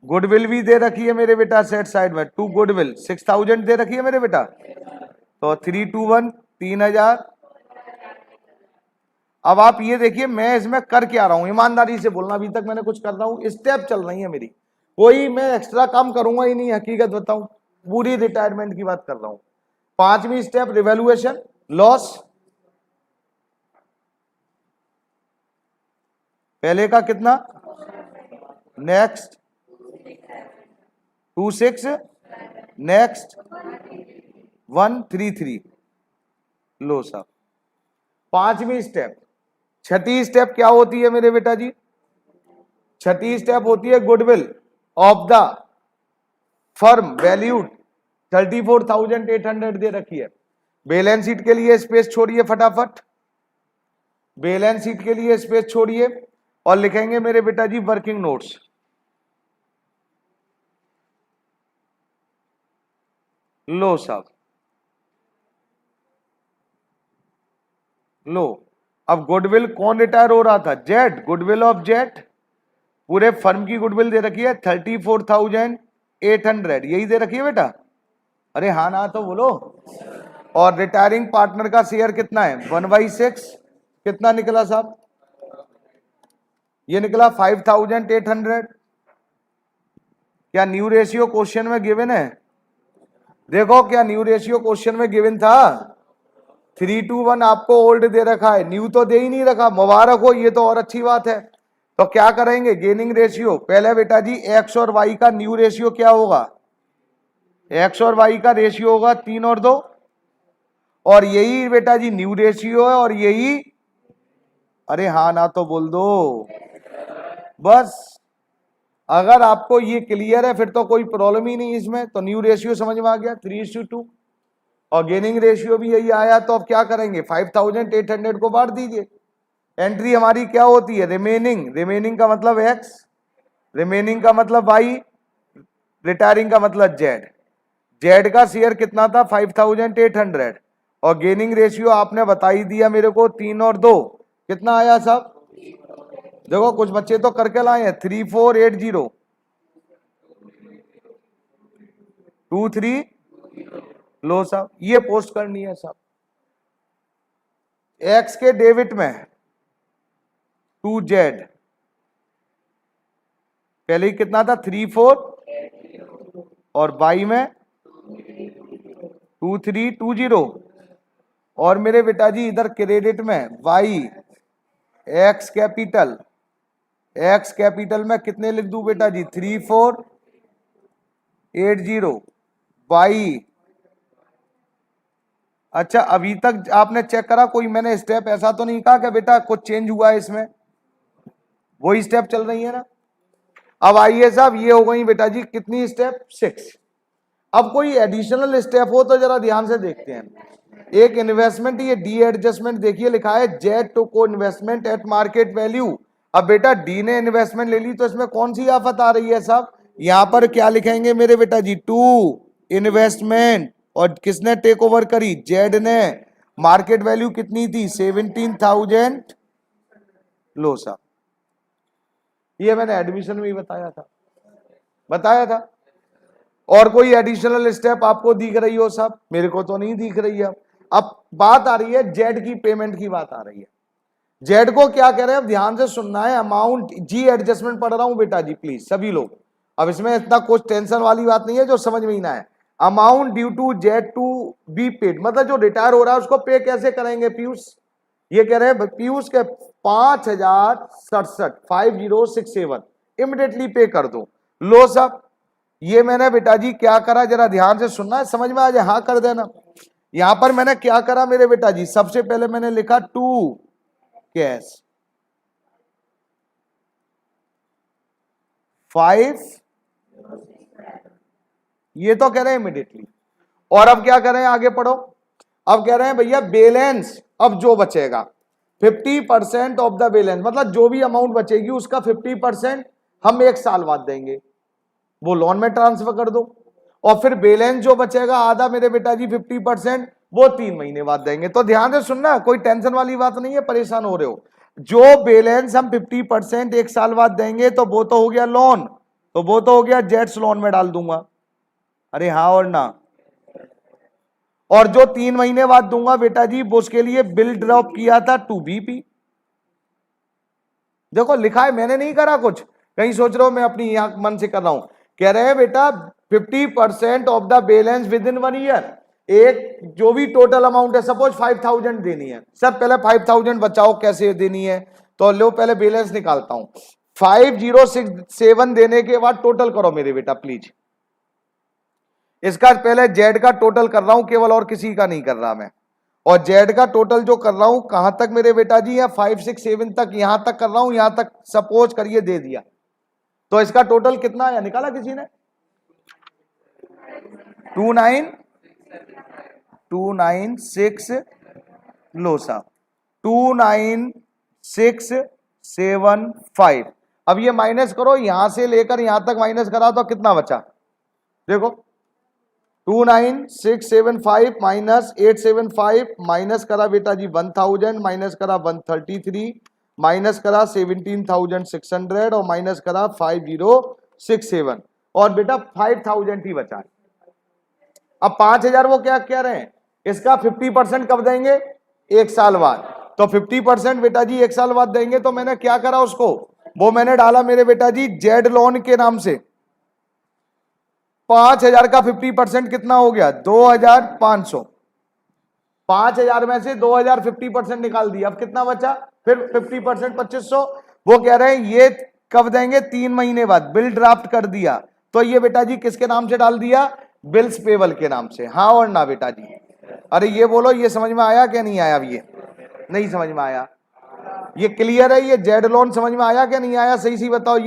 Goodwill भी दे रखी है मेरे बेटा सेट साइड में, 2 गुडविल 6000 दे रखी है मेरे बेटा। तो 321 3000। अब आप ये देखिए मैं इसमें कर क्या रहा हूं, ईमानदारी से बोलना। अभी तक मैंने कुछ कर रहा हूं, स्टेप चल रही है मेरी, कोई मैं एक्स्ट्रा काम करूंगा ही नहीं, हकीकत बताऊं, पूरी रिटायरमेंट की बात कर रहा हूं। पांचवी स्टेप रिवैल्यूएशन लॉस। पहले का कितना? Next 26, next 133। लो साहब। पांचवी स्टेप। छठी स्टेप क्या होती है मेरे बेटा जी? छठी स्टेप होती है goodwill of the firm valued 34,800 दे रखी है। बैलेंस शीट के लिए स्पेस छोड़िए फटाफट, बैलेंस शीट के लिए स्पेस छोड़िए और लिखेंगे मेरे बेटा जी वर्किंग नोट्स। लो साहब, लो। अब गुडविल कौन रिटायर हो रहा था? Z, goodwill of Z. पूरे फर्म की गुडविल दे रखी है 34,800, यही दे रखी है बेटा। अरे हाँ ना तो बोलो। और रिटायरिंग पार्टनर का शेयर कितना है? 1/6। कितना निकला साहब? ये निकला 5,800। क्या न्यू रेशियो क्वेश्चन में गिवन है? देखो क्या न्यू रेशियो क्वेश्चन में गिवन था? 3:1 आपको ओल्ड दे रखा है, न्यू तो दे ही नहीं रखा। मुबारक हो, ये तो और अच्छी बात है। तो क्या करेंगे? Gaining ratio. पहले बेटा जी एक्स और वाई का न्यू रेशियो क्या होगा? एक्स और वाई का रेशियो होगा 3 और 2, और यही बेटा जी न्यू रेशियो है, और यही, अरे हाँ ना तो बोल दो बस। अगर आपको ये क्लियर है फिर तो कोई प्रॉब्लम ही नहीं इसमें। तो न्यू रेशियो समझ में आ गया 3:2, और गेनिंग रेशियो भी यही आया। तो अब क्या करेंगे? 5,800 को बांट दीजिए। एंट्री हमारी क्या होती है? रिमेनिंग। रिमेनिंग का मतलब एक्स, रिमेनिंग का मतलब वाई, रिटायरिंग का मतलब जेड। जेड का शेयर कितना था? 5,800। और गेनिंग रेशियो आपने बता ही दिया मेरे को 3 और 2। कितना आया साहब? देखो कुछ बच्चे तो करके लाए हैं 3480 23। लो साहब, ये पोस्ट करनी है साहब। एक्स के डेबिट में 2Z, पहले ही कितना था? 34, और बाई में 2320। और मेरे बेटा जी इधर क्रेडिट में Y X capital X capital में कितने लिख दूं बेटा जी 3480 वाई। अच्छा अभी तक आपने चेक करा कोई मैंने स्टेप ऐसा तो नहीं कहा कि बेटा कुछ चेंज हुआ है इसमें, वही स्टेप चल रही है ना। अब आइए साहब ये हो गई बेटा जी कितनी स्टेप 6। अब कोई एडिशनल स्टेप हो तो जरा ध्यान से देखते हैं। एक इन्वेस्टमेंट, ये डी एडजस्टमेंट देखिए लिखा है जेड टू को इन्वेस्टमेंट एट मार्केट वैल्यू। अब बेटा डी ने इन्वेस्टमेंट ले ली तो इसमें कौन सी आफत आ रही है साहब, यहां पर क्या लिखेंगे मेरे बेटा जी टू इन्वेस्टमेंट, और किसने टेक ओवर करी जेड ने, मार्केट वैल्यू कितनी थी 17,000। लो साहब ये मैंने एडमिशन में ही बताया था। और कोई एडिशनल स्टेप आपको दिख रही हो साहब, मेरे को तो नहीं दिख रही है। अब बात आ रही है जेड की पेमेंट की बात आ रही है। जेड को क्या कह रहे हैं, अब ध्यान से सुनना है। अमाउंट जी एडजस्टमेंट पढ़ रहा हूं बेटा जी प्लीज सभी लोग, अब इसमें इतना कुछ टेंशन वाली बात नहीं है, जो समझ में ही ना है। Amount due to Z to be paid, मतलब जो रिटायर हो रहा है उसको पे कैसे करेंगे पीयूष, ये कह रहे हैं पीयूष के 5067 इमिडिएटली पे कर दो। लो साहब ये मैंने बेटा जी क्या करा, जरा ध्यान से सुनना है, समझ में आ जाए हाँ कर देना। यहां पर मैंने क्या करा मेरे बेटा जी, सबसे पहले मैंने लिखा टू कैश 5, ये तो कह रहे हैं इमिडिएटली। और अब क्या कर रहे हैं आगे पढ़ो, अब कह रहे हैं भैया बैलेंस, अब जो बचेगा 50% ऑफ द बैलेंस, मतलब जो भी अमाउंट बचेगी उसका 50% हम 1 साल बाद देंगे, वो लोन में ट्रांसफर कर दो। और फिर बैलेंस जो बचेगा आधा मेरे बेटा जी 50% वो 3 महीने बाद देंगे। तो ध्यान से सुनना, कोई टेंशन वाली बात नहीं है, परेशान हो रहे हो। जो बैलेंस हम 50% 1 साल बाद देंगे तो वो तो हो गया लोन, तो वो तो हो गया जेट्स लोन में डाल दूंगा, अरे हाँ और ना। और जो 3 महीने बाद दूंगा बेटा जी वो उसके लिए बिल ड्रॉप किया था टू बीपी। देखो लिखा है, मैंने नहीं करा कुछ, कहीं सोच रहे हो मैं अपनी यहां मन से कर रहा हूं। कह रहे हैं बेटा 50% of the balance with in 1 year, एक जो भी टोटल अमाउंट है, सपोज 5,000 देनी है सर, पहले 5,000 बचाओ कैसे देनी है, तो लो पहले बैलेंस निकालता हूं। 5067 देने के बाद टोटल करो मेरे बेटा प्लीज, इसका पहले जेड का टोटल कर रहा हूं केवल, और किसी का नहीं कर रहा मैं। और जेड का टोटल जो कर रहा हूं कहां तक मेरे बेटा जी, या 5 6 7 तक, यहां तक कर रहा हूं, यहां तक सपोज करिए दे दिया, तो इसका टोटल कितना आया निकाला किसी ने, 296 लो साहब 29675। अब ये माइनस करो, यहां से लेकर यहां तक माइनस करा तो कितना बचा, देखो 29675 माइनस 875, माइनस करा बेटा जी 1000, माइनस करा 133, माइनस करा 17,600 और माइनस करा 5067, और बेटा 5,000 ही बचा। अब 5,000 वो क्या कह रहे हैं, इसका 50% कब देंगे, 1 साल बाद, तो 50% बेटा जी 1 साल बाद देंगे। तो मैंने क्या करा उसको, वो मैंने डाला मेरे बेटा जी जेड लोन के नाम से, 5,000 का 50% कितना हो गया 2,500, 5,000 में से 2,000 50% निकाल दिया, अब कितना बचा, फिर 50% 2,500। वो कह रहे हैं ये कब देंगे, 3 महीने बाद, बिल ड्राफ्ट कर दिया, तो ये बेटा जी किसके नाम से डाल दिया, बिल्स पेबल के नाम से, हाँ और ना बेटा जी। अरे ये बोलो ये समझ में आया क्या नहीं आया, अब ये नहीं समझ में आया, ये क्लियर है, ये जेड लोन समझ में आया क्या नहीं आया, सही सी बताओ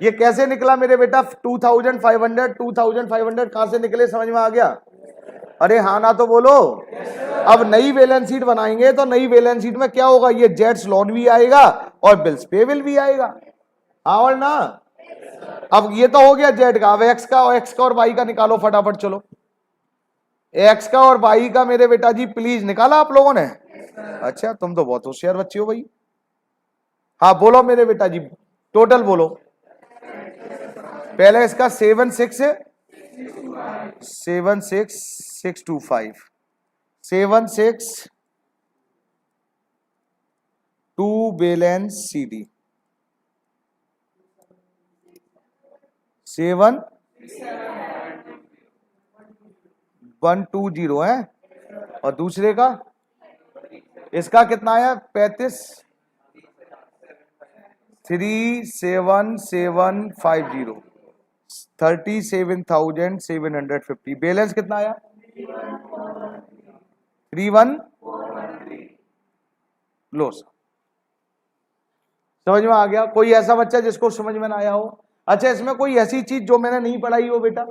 ये कैसे निकला मेरे बेटा 2,500 कहां से निकले, समझ में आ गया, अरे हाँ ना तो बोलो। अब नई बैलेंस शीट बनाएंगे तो नई बैलेंस शीट में क्या होगा, ये जेट्स लोन भी आएगा और बिल्स पेबल भी आएगा, हाँ और ना। अब ये तो हो गया जेड का, अब एक्स का और वाई का निकालो फटाफट, चलो एक्स का और वाई का मेरे बेटा जी प्लीज, निकाला आप लोगों ने, अच्छा तुम तो बहुत होशियार बच्चे हो भाई। हाँ बोलो मेरे बेटा जी टोटल बोलो, पहले इसका 76625 762 बैलेंस सीडी 7120 है, और दूसरे का इसका कितना आया 35 37,750, 37,750। बैलेंस कितना आया? 31। लो सर, समझ में आ गया? कोई ऐसा बच्चा जिसको समझ में ना आया हो? अच्छा, इसमें कोई ऐसी चीज जो मैंने नहीं पढ़ाई हो बेटा?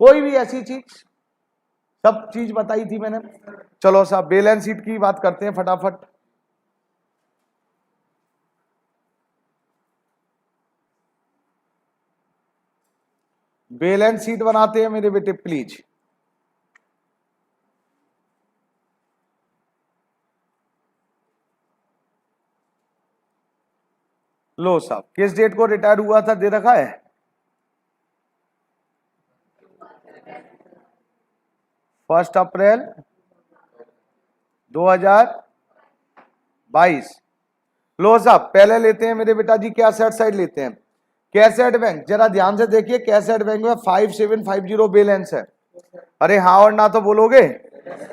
कोई भी ऐसी चीज? सब चीज बताई थी मैंने। चलो साहब, बैलेंस शीट की बात करते हैं फटाफट। बैलेंस शीट बनाते हैं मेरे बेटे प्लीज। लो साहब, किस डेट को रिटायर हुआ था दे रखा है? 1 अप्रैल 2022। लो साहब, पहले लेते हैं मेरे बेटा जी क्या सेट साइड लेते हैं। कैसेट बैंक, जरा ध्यान से देखिए, कैसेट बैंक में 5750 बैलेंस है। अरे हाँ और ना तो बोलोगे।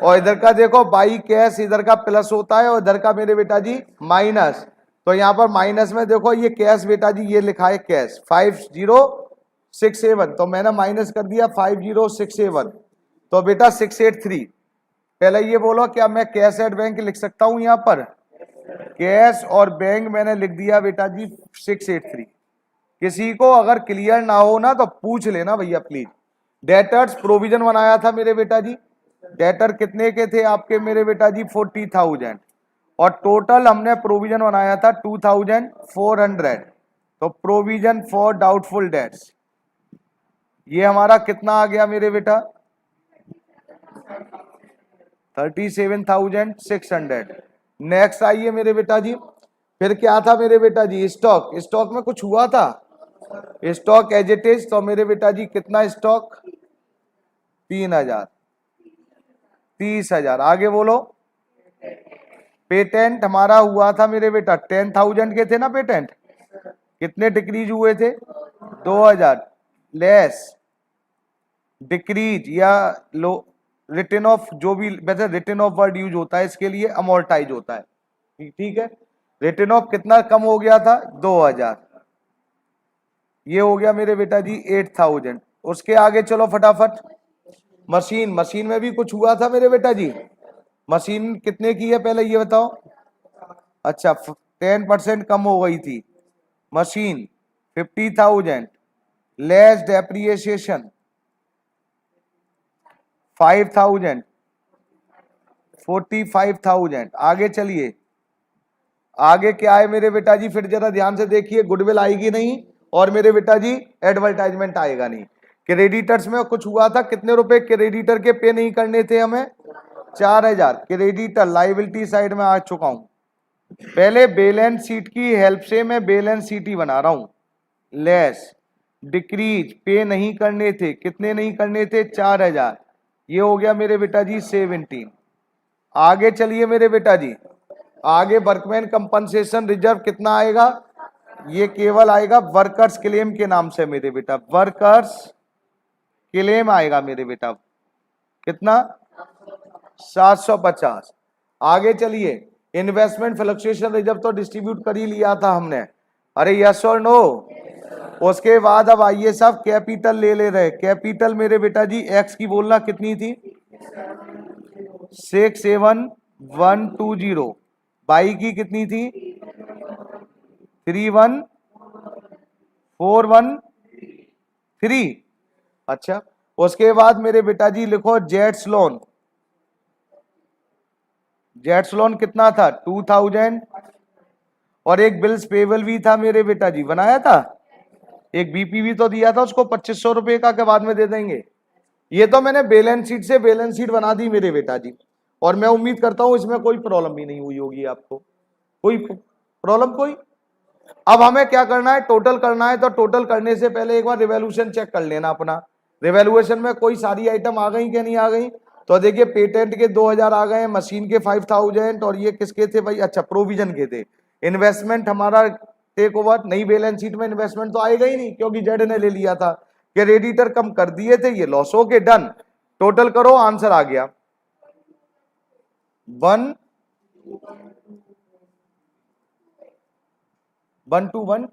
और इधर का देखो बाई कैश, इधर का प्लस होता है और इधर का मेरे बेटा जी माइनस। तो यहाँ पर माइनस में देखो ये कैश बेटा जी, ये लिखा है कैश 5067, तो मैंने माइनस कर दिया 5067, तो बेटा 683। पहले ये बोलो, क्या मैं कैश एट बैंक लिख सकता हूं यहाँ पर? कैश और बैंक मैंने लिख दिया बेटा जी 683। किसी को अगर क्लियर ना हो ना तो पूछ लेना भैया प्लीज। डेटर्स प्रोविजन बनाया था मेरे बेटा जी। डेटर कितने के थे आपके मेरे बेटा जी? 40,000। और टोटल हमने प्रोविजन बनाया था 2,400। तो प्रोविजन फॉर डाउटफुल डेट्स ये हमारा कितना आ गया मेरे बेटा? 37,600। नेक्स्ट आइए मेरे बेटा जी, फिर क्या था मेरे बेटा जी? स्टॉक। स्टॉक में कुछ हुआ था? स्टॉक एज इट इज, तो मेरे बेटा जी कितना स्टॉक? 3,000, 30,000। आगे बोलो। पेटेंट हमारा हुआ था मेरे बेटा 10,000 के थे ना पेटेंट? कितने डिक्रीज हुए थे? 2,000 लेस डिक्रीज या लो रिटर्न ऑफ, जो भी वैसे रिटर्न ऑफ वर्ड यूज होता है इसके लिए, अमोर्टाइज होता है। ठीक है, रिटर्न ऑफ कितना कम हो गया था? 2,000। ये हो गया मेरे बेटा जी 8,000। उसके आगे चलो फटाफट। मशीन, मशीन में भी कुछ हुआ था मेरे बेटा जी। मशीन कितने की है पहले ये बताओ? अच्छा, 10% कम हो गई थी। Machine 50,000 less depreciation 5,000, 45,000। आगे चलिए, आगे क्या है मेरे बेटा जी? फिर जरा ध्यान से देखिए, गुडविल आएगी नहीं और मेरे बेटा जी एडवर्टाइजमेंट आएगा नहीं। क्रेडिटर्स में कुछ हुआ था, कितने रुपए क्रेडिटर के पे नहीं करने थे हमें? 4,000। क्रेडिटर लाइबिलिटी साइड में आ चुका हूं। पहले बैलेंस शीट की हेल्प से मैं बैलेंस शीट ही बना रहा हूं। लेस डिक्रीज पे नहीं करने थे, कितने नहीं करने थे? 4,000। ये हो गया मेरे बेटा जी 17। आगे चलिए मेरे बेटा जी, आगे वर्कमैन कंपनसेशन रिजर्व कितना आएगा? ये केवल आएगा वर्कर्स क्लेम के नाम से मेरे बेटा, वर्कर्स क्लेम आएगा मेरे बेटा। कितना? 750। आगे चलिए, इन्वेस्टमेंट फ्लक्चुएशन रिजर्व तो डिस्ट्रीब्यूट कर ही लिया था हमने। अरे यस और नो? उसके बाद अब आइए साहब, कैपिटल ले रहे। कैपिटल मेरे बेटा जी एक्स की बोलना कितनी थी? 67120। बाई की कितनी थी? 31,413। अच्छा, उसके बाद मेरे बेटा जी लिखो जेट्स लोन। जेट्स लोन कितना था? 2,000। और एक बिल्स पेबल भी था मेरे बेटा जी, बनाया था। एक बीपी भी तो दिया था उसको 2,500 रुपए का, के बाद में दे देंगे। ये तो मैंने बैलेंस शीट से बैलेंस शीट बना दी मेरे बेटा जी, और मैं उम्मीद करता हूं इसमें कोई प्रॉब्लम भी नहीं हुई होगी आपको। कोई प्रॉब्लम कोई? अब हमें क्या करना है? टोटल करना है। तो टोटल करने से पहले एक बार रिवैल्यूएशन चेक कर लेना अपना। रिवैल्यूएशन में कोई सारी आइटम आ गई क्या नहीं आ गई? तो देखिए, पेटेंट के 2,000 आ गए, मशीन के 5,000, और ये किसके थे भाई? अच्छा, प्रोविजन के थे। इन्वेस्टमेंट हमारा टेक ओवर, नई बैलेंस शीट में इन्वेस्टमेंट तो आएगा ही नहीं क्योंकि जेड ने ले लिया था। क्रेडिटर कम कर दिए थे, ये लॉस हो के डन। टोटल करो, आंसर आ गया 1 121,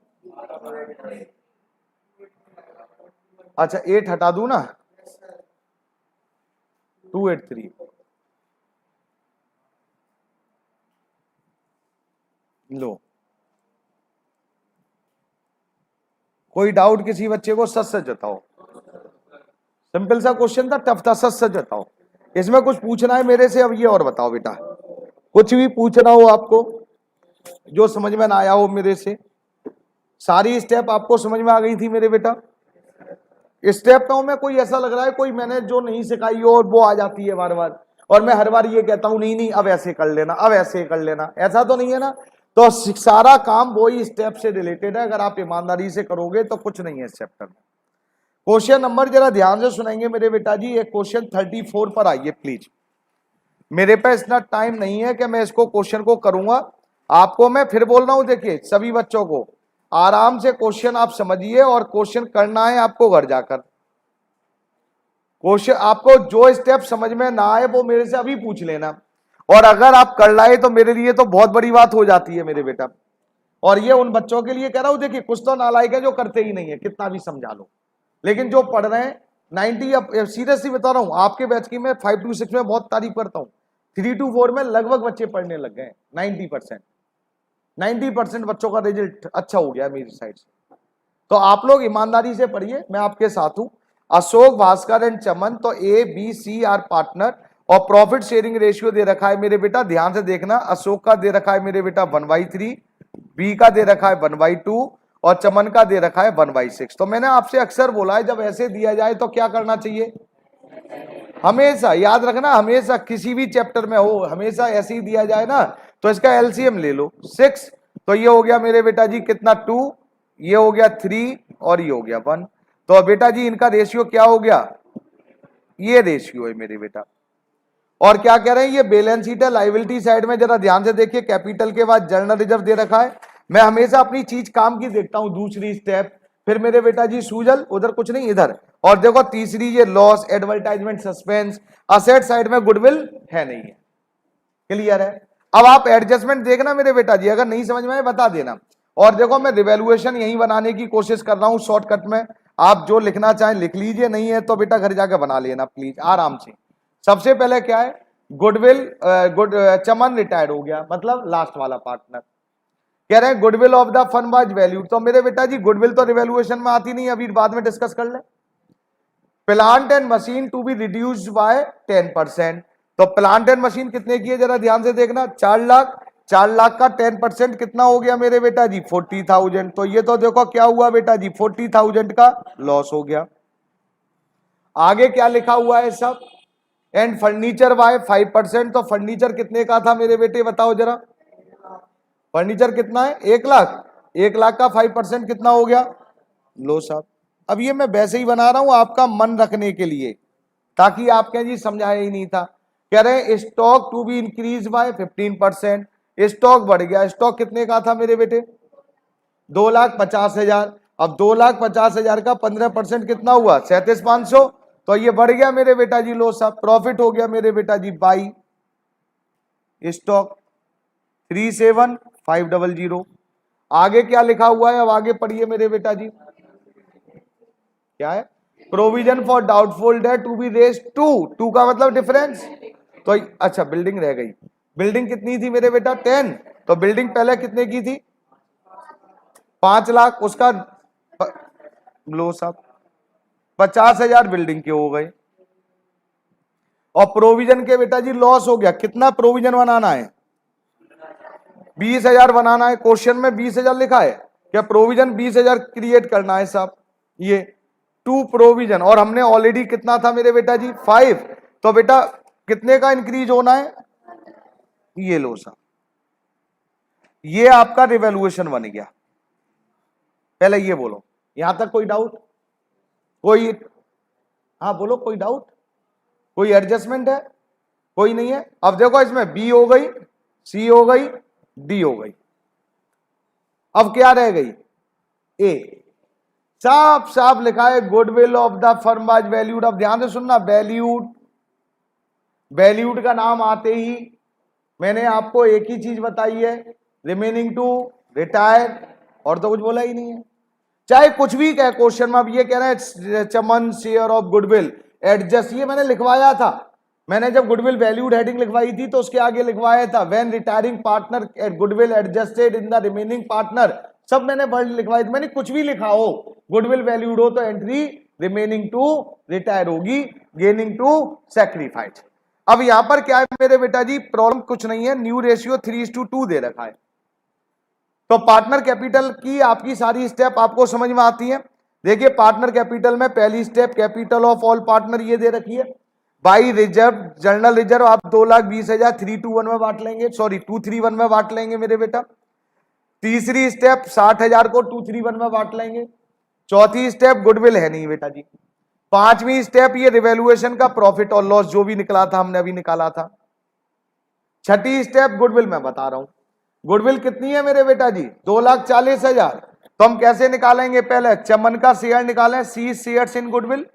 अच्छा 8 हटा दूं ना, 283, लो। कोई डाउट किसी बच्चे को? सच सच बताओ। सिंपल सा क्वेश्चन था, टफ था, सच सच बताओ। इसमें कुछ पूछना है मेरे से? अब ये और बताओ बेटा, कुछ भी पूछना हो आपको जो समझ में ना आया हो मेरे से। सारी स्टेप आपको समझ में आ गई थी मेरे बेटा? स्टेप में कोई ऐसा लग रहा है कोई मैंने जो नहीं सिखाई हो और वो आ जाती है बार बार, और मैं हर बार ये कहता हूं नहीं नहीं अब ऐसे कर लेना, अब ऐसे कर लेना, ऐसा तो नहीं है ना? तो सारा काम वही स्टेप से रिलेटेड है, अगर आप ईमानदारी से करोगे तो कुछ नहीं है इस चैप्टर में। क्वेश्चन नंबर जरा ध्यान से सुनेंगे मेरे बेटा जी, एक क्वेश्चन 34 पर आइए प्लीज। मेरे पास इतना टाइम नहीं है कि मैं इसको क्वेश्चन को करूंगा। आपको मैं फिर बोल रहा हूं, देखिए सभी बच्चों को आराम से क्वेश्चन आप समझिए, और क्वेश्चन करना है आपको घर जाकर। क्वेश्चन आपको जो स्टेप समझ में ना आए वो मेरे से अभी पूछ लेना, और अगर आप कर लाए तो मेरे लिए तो बहुत बड़ी बात हो जाती है मेरे बेटा। और ये उन बच्चों के लिए कह रहा हूं, देखिए कुछ तो नालायक है जो करते ही नहीं है, कितना भी समझा लो, लेकिन जो पढ़ रहे हैं 90, अब सीरियसली बता रहा हूं, आपके बैच की मैं 5 to 6 में बहुत तारीफ करता हूं, 3 to 4 में लगभग बच्चे पढ़ने लग गए। 90% बच्चों का रिजल्ट अच्छा हो गया मेरी साइड से। तो आप लोग ईमानदारी से पढ़िए, मैं आपके साथ हूं। अशोक, भास्कर एंड चमन, तो A B C are partner, और प्रॉफिट शेयरिंग रेशियो दे रखा है मेरे बेटा, ध्यान से देखना। अशोक का दे रखा है मेरे बेटा 1/3, बी का दे रखा है 1/2, और चमन का दे रखा है 1/6। तो मैंने आपसे अक्सर बोला है जब ऐसे दिया जाए तो क्या करना चाहिए? हमेशा याद रखना, हमेशा किसी भी चैप्टर में हो, हमेशा ऐसे ही दिया जाए ना तो इसका एलसीएम ले लो 6। तो ये हो गया मेरे बेटा जी कितना 2, ये हो गया 3, और ये हो गया 1। तो बेटा जी इनका रेशियो क्या हो गया? ये रेशियो है मेरे बेटा। और क्या कह रहे हैं, ये बैलेंस शीट है। लायबिलिटी साइड में जरा ध्यान से देखिए, कैपिटल के बाद जनरल रिजर्व दे रखा है। मैं हमेशा अपनी चीज काम की देखता हूं, दूसरी स्टेप। फिर मेरे बेटा जी सूजल, उधर कुछ नहीं इधर। और देखो तीसरी ये loss, advertisement, suspense. Asset side में गुडविल है नहीं है, क्लियर है। अब आप एडजस्टमेंट देखना मेरे बेटा जी, अगर नहीं समझ में आए बता देना। और देखो मैं रिवैल्यूएशन यही बनाने की कोशिश कर रहा हूं शॉर्टकट में, आप जो लिखना चाहें लिख लीजिए, नहीं है तो बेटा घर जाकर बना लेना प्लीज आराम से। सबसे पहले क्या है, गुडविल, चमन रिटायर्ड हो गया, मतलब लास्ट वाला पार्टनर। कह रहे हैं goodwill of the firm was valued, तो मेरे बेटा जी गुडविल तो रिवैल्यूएशन में आती नहीं, अभी बाद में डिस्कस कर ले। Plant and machine to be reduced by 10%, तो प्लांट एंड मशीन कितने की है जरा ध्यान से देखना, 4 लाख। 4 लाख का 10% कितना हो गया मेरे बेटा जी? 40,000। तो ये तो देखो क्या हुआ बेटा जी, 40,000 का लॉस हो गया। आगे क्या लिखा हुआ है सब, एंड फर्नीचर बाय 5%, तो फर्नीचर कितने का था मेरे बेटे बताओ जरा? फर्नीचर कितना है? 1 लाख। 1 लाख का 5% कितना हो गया? लो साहब, अब ये मैं वैसे ही बना रहा हूं आपका मन रखने के लिए, ताकि आप कहें जी समझाया ही नहीं था। कह रहे हैं stock to be increase by 15%, stock बढ़ गया। स्टॉक कितने का था मेरे बेटे? 2,50,000। अब 2,50,000 का 15% कितना हुआ? 37,500। तो ये बढ़ गया मेरे बेटा जी, लो साहब प्रॉफिट हो गया मेरे बेटा जी बाई स्टॉक 37,500। आगे क्या लिखा हुआ है, अब आगे पढ़िए मेरे बेटा जी, क्या है? Provision for doubtful debt to be raise to का मतलब डिफरेंस। तो अच्छा बिल्डिंग रह गई, बिल्डिंग कितनी थी मेरे बेटा? 10। तो बिल्डिंग पहले कितने की थी? 5 लाख, उसका लो साहब 50,000 बिल्डिंग के हो गए। और प्रोविजन के बेटा जी लॉस हो गया, कितना प्रोविजन बनाना है? 20,000 बनाना है। क्वेश्चन में 20,000 लिखा है क्या? प्रोविजन 20,000 क्रिएट करना है साहब, ये टू प्रोविजन, और हमने ऑलरेडी कितना था मेरे बेटा जी? 5। तो बेटा कितने का इंक्रीज होना है? ये लो साहब, ये आपका रिवैल्यूएशन बन गया। पहले ये बोलो, यहां तक कोई डाउट? कोई, हाँ बोलो, कोई डाउट? कोई एडजस्टमेंट है? कोई नहीं है। अब देखो इसमें बी हो गई, सी हो गई, डी हो गई, अब क्या रह गई? ए। साफ साफ लिखा है goodwill of the firm was valued. अब ध्यान से सुनना, वैल्यूड, वैल्यूड का नाम आते ही मैंने आपको एक ही चीज बताई है, रिमेनिंग टू रिटायर और तो कुछ बोला ही नहीं है, चाहे कुछ भी कहे क्वेश्चन में। अब ये कह रहे हैं चमन शेयर ऑफ गुडविल एडजस्ट, ये मैंने लिखवाया था, मैंने जब गुडविल वैल्यूड हेडिंग लिखवाई थी तो उसके आगे लिखवाया था when retiring partner eight goodwill adjusted in the remaining partner, सब मैंने वर्ड लिखवाई थी। मैंने कुछ भी लिखा हो, गुडविल वैल्यूड हो तो एंट्री रिमेनिंग टू रिटायर होगी, गेनिंग टू सैक्रिफाइस। अब यहां पर क्या है मेरे बेटा जी, प्रॉब्लम कुछ नहीं है, न्यू रेशियो 3:2 दे रखा है। तो पार्टनर कैपिटल की आपकी सारी स्टेप आपको समझ में आती है। देखिए पार्टनर कैपिटल में पहली step capital of all partner ये दे रखी है, बाई रिजर्व जनरल रिजर्व आप 2,20,000 321 में बांट लेंगे, सॉरी 231 में बांट लेंगे मेरे बेटा। तीसरी स्टेप 60,000 को 231 में बांट लेंगे। चौथी स्टेप गुडविल है नहीं बेटा जी। पांचवी स्टेप ये रिवैल्यूएशन का प्रॉफिट और लॉस जो भी निकला था हमने अभी निकाला था। छठी स्टेप गुडविल मैं बता रहा हूं, गुडविल कितनी है मेरे बेटा जी 2,40,000। तो हम कैसे निकालेंगे, पहले चमन का शेयर निकालें, सी शेयर्स इन गुडविल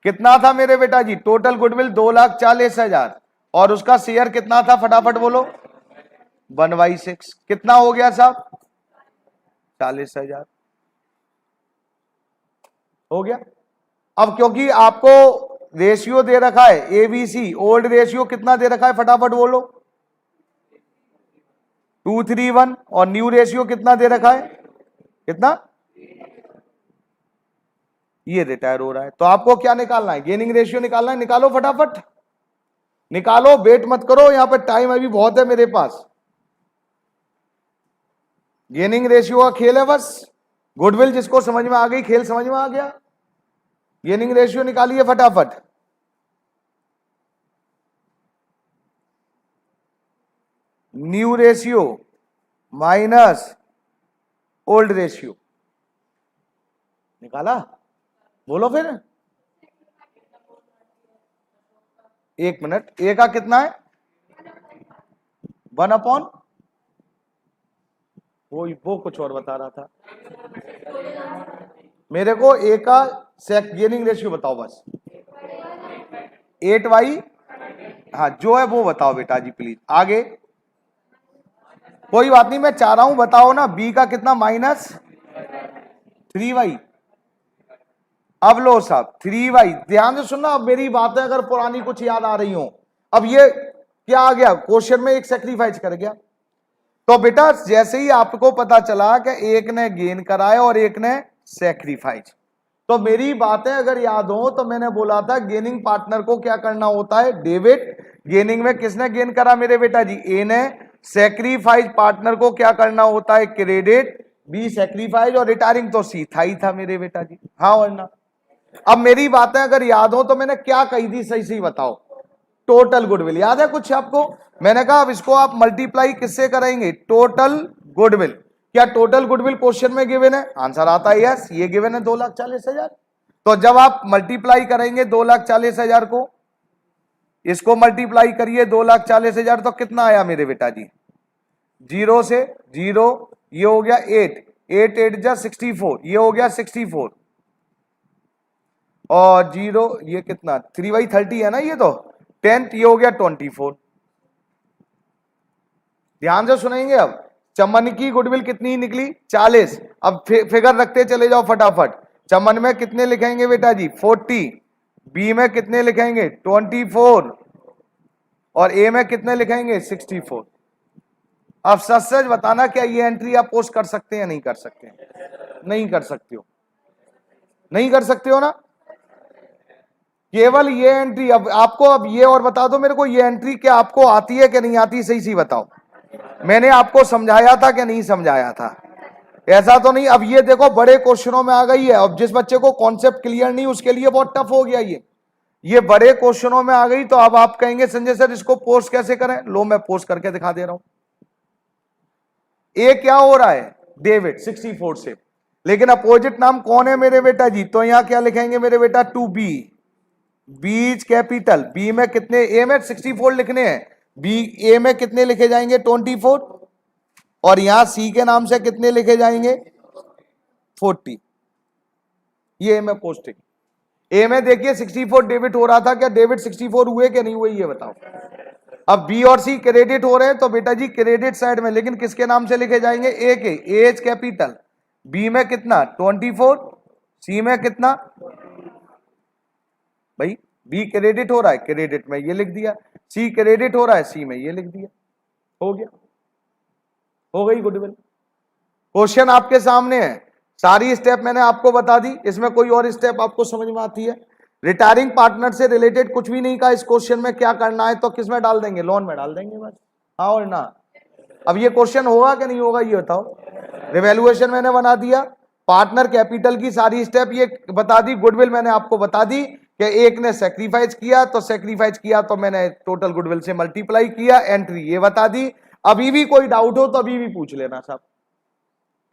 कितना था मेरे बेटा जी, टोटल गुडविल 2,40,000 और उसका शेयर कितना था फटाफट बोलो 1/6, कितना हो गया साहब 40,000 हो गया। अब क्योंकि आपको रेशियो दे रखा है एबीसी, ओल्ड रेशियो कितना दे रखा है फटाफट बोलो 231 और न्यू रेशियो कितना दे रखा है, कितना, ये रिटायर हो रहा है। तो आपको क्या निकालना है, गेनिंग रेशियो निकालना है, निकालो फटाफट निकालो, वेट मत करो, यहां पर टाइम अभी बहुत है मेरे पास। गेनिंग रेशियो का खेल है बस, गुडविल जिसको समझ में आ गई, खेल समझ में आ गया, गेनिंग रेशियो निकालिए फटाफट। New ratio minus old ratio निकाला, बोलो फिर, एक मिनट, ए का कितना है 1/, वो कुछ और बता रहा था मेरे को, ए का गेनिंग रेशियो बताओ बस 8/, हाँ जो है वो बताओ बेटा जी प्लीज। आगे कोई बात नहीं, मैं चाह रहा हूं बताओ ना, बी का कितना -3/। अब लो साहब 3/, ध्यान से सुनना, अब मेरी बातें अगर पुरानी कुछ याद आ रही हो। अब ये क्या आ गया क्वेश्चन में, एक सेक्रीफाइस कर गया। तो बेटा जैसे ही आपको पता चला कि एक ने गेन कराया और एक ने सेक्रीफाइस, तो मेरी बातें अगर याद हो तो मैंने बोला था गेनिंग पार्टनर को क्या करना होता है डेबिट, गेनिंग में किसने गेन करा मेरे बेटा जी ए ने, सेक्रीफाइस पार्टनर को क्या करना होता है क्रेडिट, बी सेक्रीफाइस, और रिटायरिंग तो सी था ही था मेरे बेटा जी, हाँ वरना। अब मेरी बातें अगर याद हो तो मैंने क्या कही थी सही सही बताओ, टोटल गुडविल याद है कुछ आपको, मैंने कहा अब इसको आप मल्टीप्लाई किससे करेंगे, टोटल गुडविल। क्या टोटल गुडविल क्वेश्चन में गिवन है, आंसर आता है यस, ये गिवन है 2,40,000। तो जब आप मल्टीप्लाई करेंगे 2,40,000 को, इसको मल्टीप्लाई करिए 2,40,000, तो कितना आया मेरे बेटा जी, 0 से 0, ये हो गया 8, 8 8 जा 64, ये हो गया 64, और 0 ये कितना 3/30 है ना, ये तो 10, ये हो गया 24। ध्यान से सुनेंगे, अब चमन की गुडविल कितनी निकली 40। अब फिगर रखते चले जाओ फटाफट, चमन में कितने लिखेंगे बेटा जी 40, बी में कितने लिखेंगे 24, और ए में कितने लिखेंगे 64। अब सच सच बताना क्या ये एंट्री आप पोस्ट कर सकते हैं, नहीं कर सकते, नहीं कर सकते हो, नहीं कर सकते हो ना, केवल ये एंट्री। अब आपको अब ये और बता दो मेरे को, ये एंट्री क्या आपको आती है कि नहीं आती, सही सही बताओ, मैंने आपको समझाया था कि नहीं समझाया था, ऐसा तो नहीं। अब ये देखो बड़े क्वेश्चनों में आ गई है, अब जिस बच्चे को कॉन्सेप्ट क्लियर नहीं उसके लिए बहुत टफ हो गया ये बड़े क्वेश्चनों में आ गई। तो अब आप कहेंगे संजय सर इसको पोस्ट कैसे करें, लो मैं पोस्ट करके दिखा दे रहा हूं। ए क्या हो रहा है डेविड 64 से, लेकिन अपोजिट नाम कौन है मेरे बेटा जी, तो यहां क्या लिखेंगे मेरे बेटा 2B, बीज कैपिटल, बी में कितने, ए में 64 लिखने हैं, बी ए में कितने लिखे जाएंगे 24, और यहां सी के नाम से कितने लिखे जाएंगे 40, ये ए में पोस्टिंग। ए में देखिए 64 डेबिट हो रहा था, क्या डेबिट 64 हुए कि नहीं हुए ये बताओ। अब बी और सी क्रेडिट हो रहे हैं तो बेटा जी क्रेडिट साइड में, लेकिन किसके नाम से लिखे जाएंगे? ए के, एज कैपिटल, बी में कितना 24, सी में कितना भाई, बी क्रेडिट हो रहा है क्रेडिट में ये लिख दिया, सी क्रेडिट हो रहा है सी में ये लिख दिया, हो गया, हो गई गुडविल। क्वेश्चन आपके सामने है, सारी स्टेप मैंने आपको बता दी, इसमें कोई और स्टेप आपको समझ में आती है? रिटायरिंग पार्टनर से रिलेटेड कुछ भी नहीं कहा इस क्वेश्चन में, क्या करना है तो किस में डाल देंगे? लोन में डाल देंगे बस, हाँ और ना। अब ये क्वेश्चन होगा कि नहीं होगा ये बताओ। रिवैल्यूएशन मैंने बना दिया, पार्टनर कैपिटल की सारी स्टेप ये बता दी, गुडविल मैंने आपको बता दी कि एक ने सेक्रीफाइस किया तो सेक्रीफाइस किया तो मैंने टोटल गुडविल से मल्टीप्लाई किया, एंट्री ये बता दी। अभी भी कोई डाउट हो तो अभी भी पूछ लेना साहब।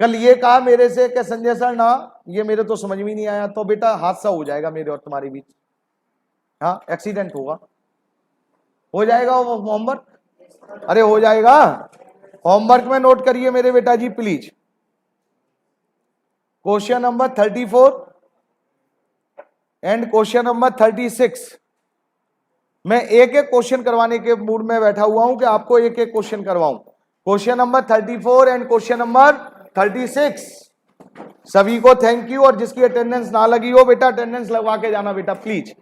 कल ये कहा मेरे से कि संजय सर ना ये मेरे तो समझ में नहीं आया, तो बेटा हादसा हो जाएगा मेरे और तुम्हारे बीच, हाँ एक्सीडेंट होगा, हो जाएगा होमवर्क, अरे हो जाएगा, होमवर्क में नोट करिए मेरे बेटा जी please. Question number 34 and question number 36, मैं एक एक क्वेश्चन करवाने के मूड में बैठा हुआ हूं कि आपको एक एक क्वेश्चन करवाऊं। Question number 34 and question number 36, सभी को थैंक यू, और जिसकी अटेंडेंस ना लगी हो बेटा अटेंडेंस लगवा के जाना बेटा प्लीज।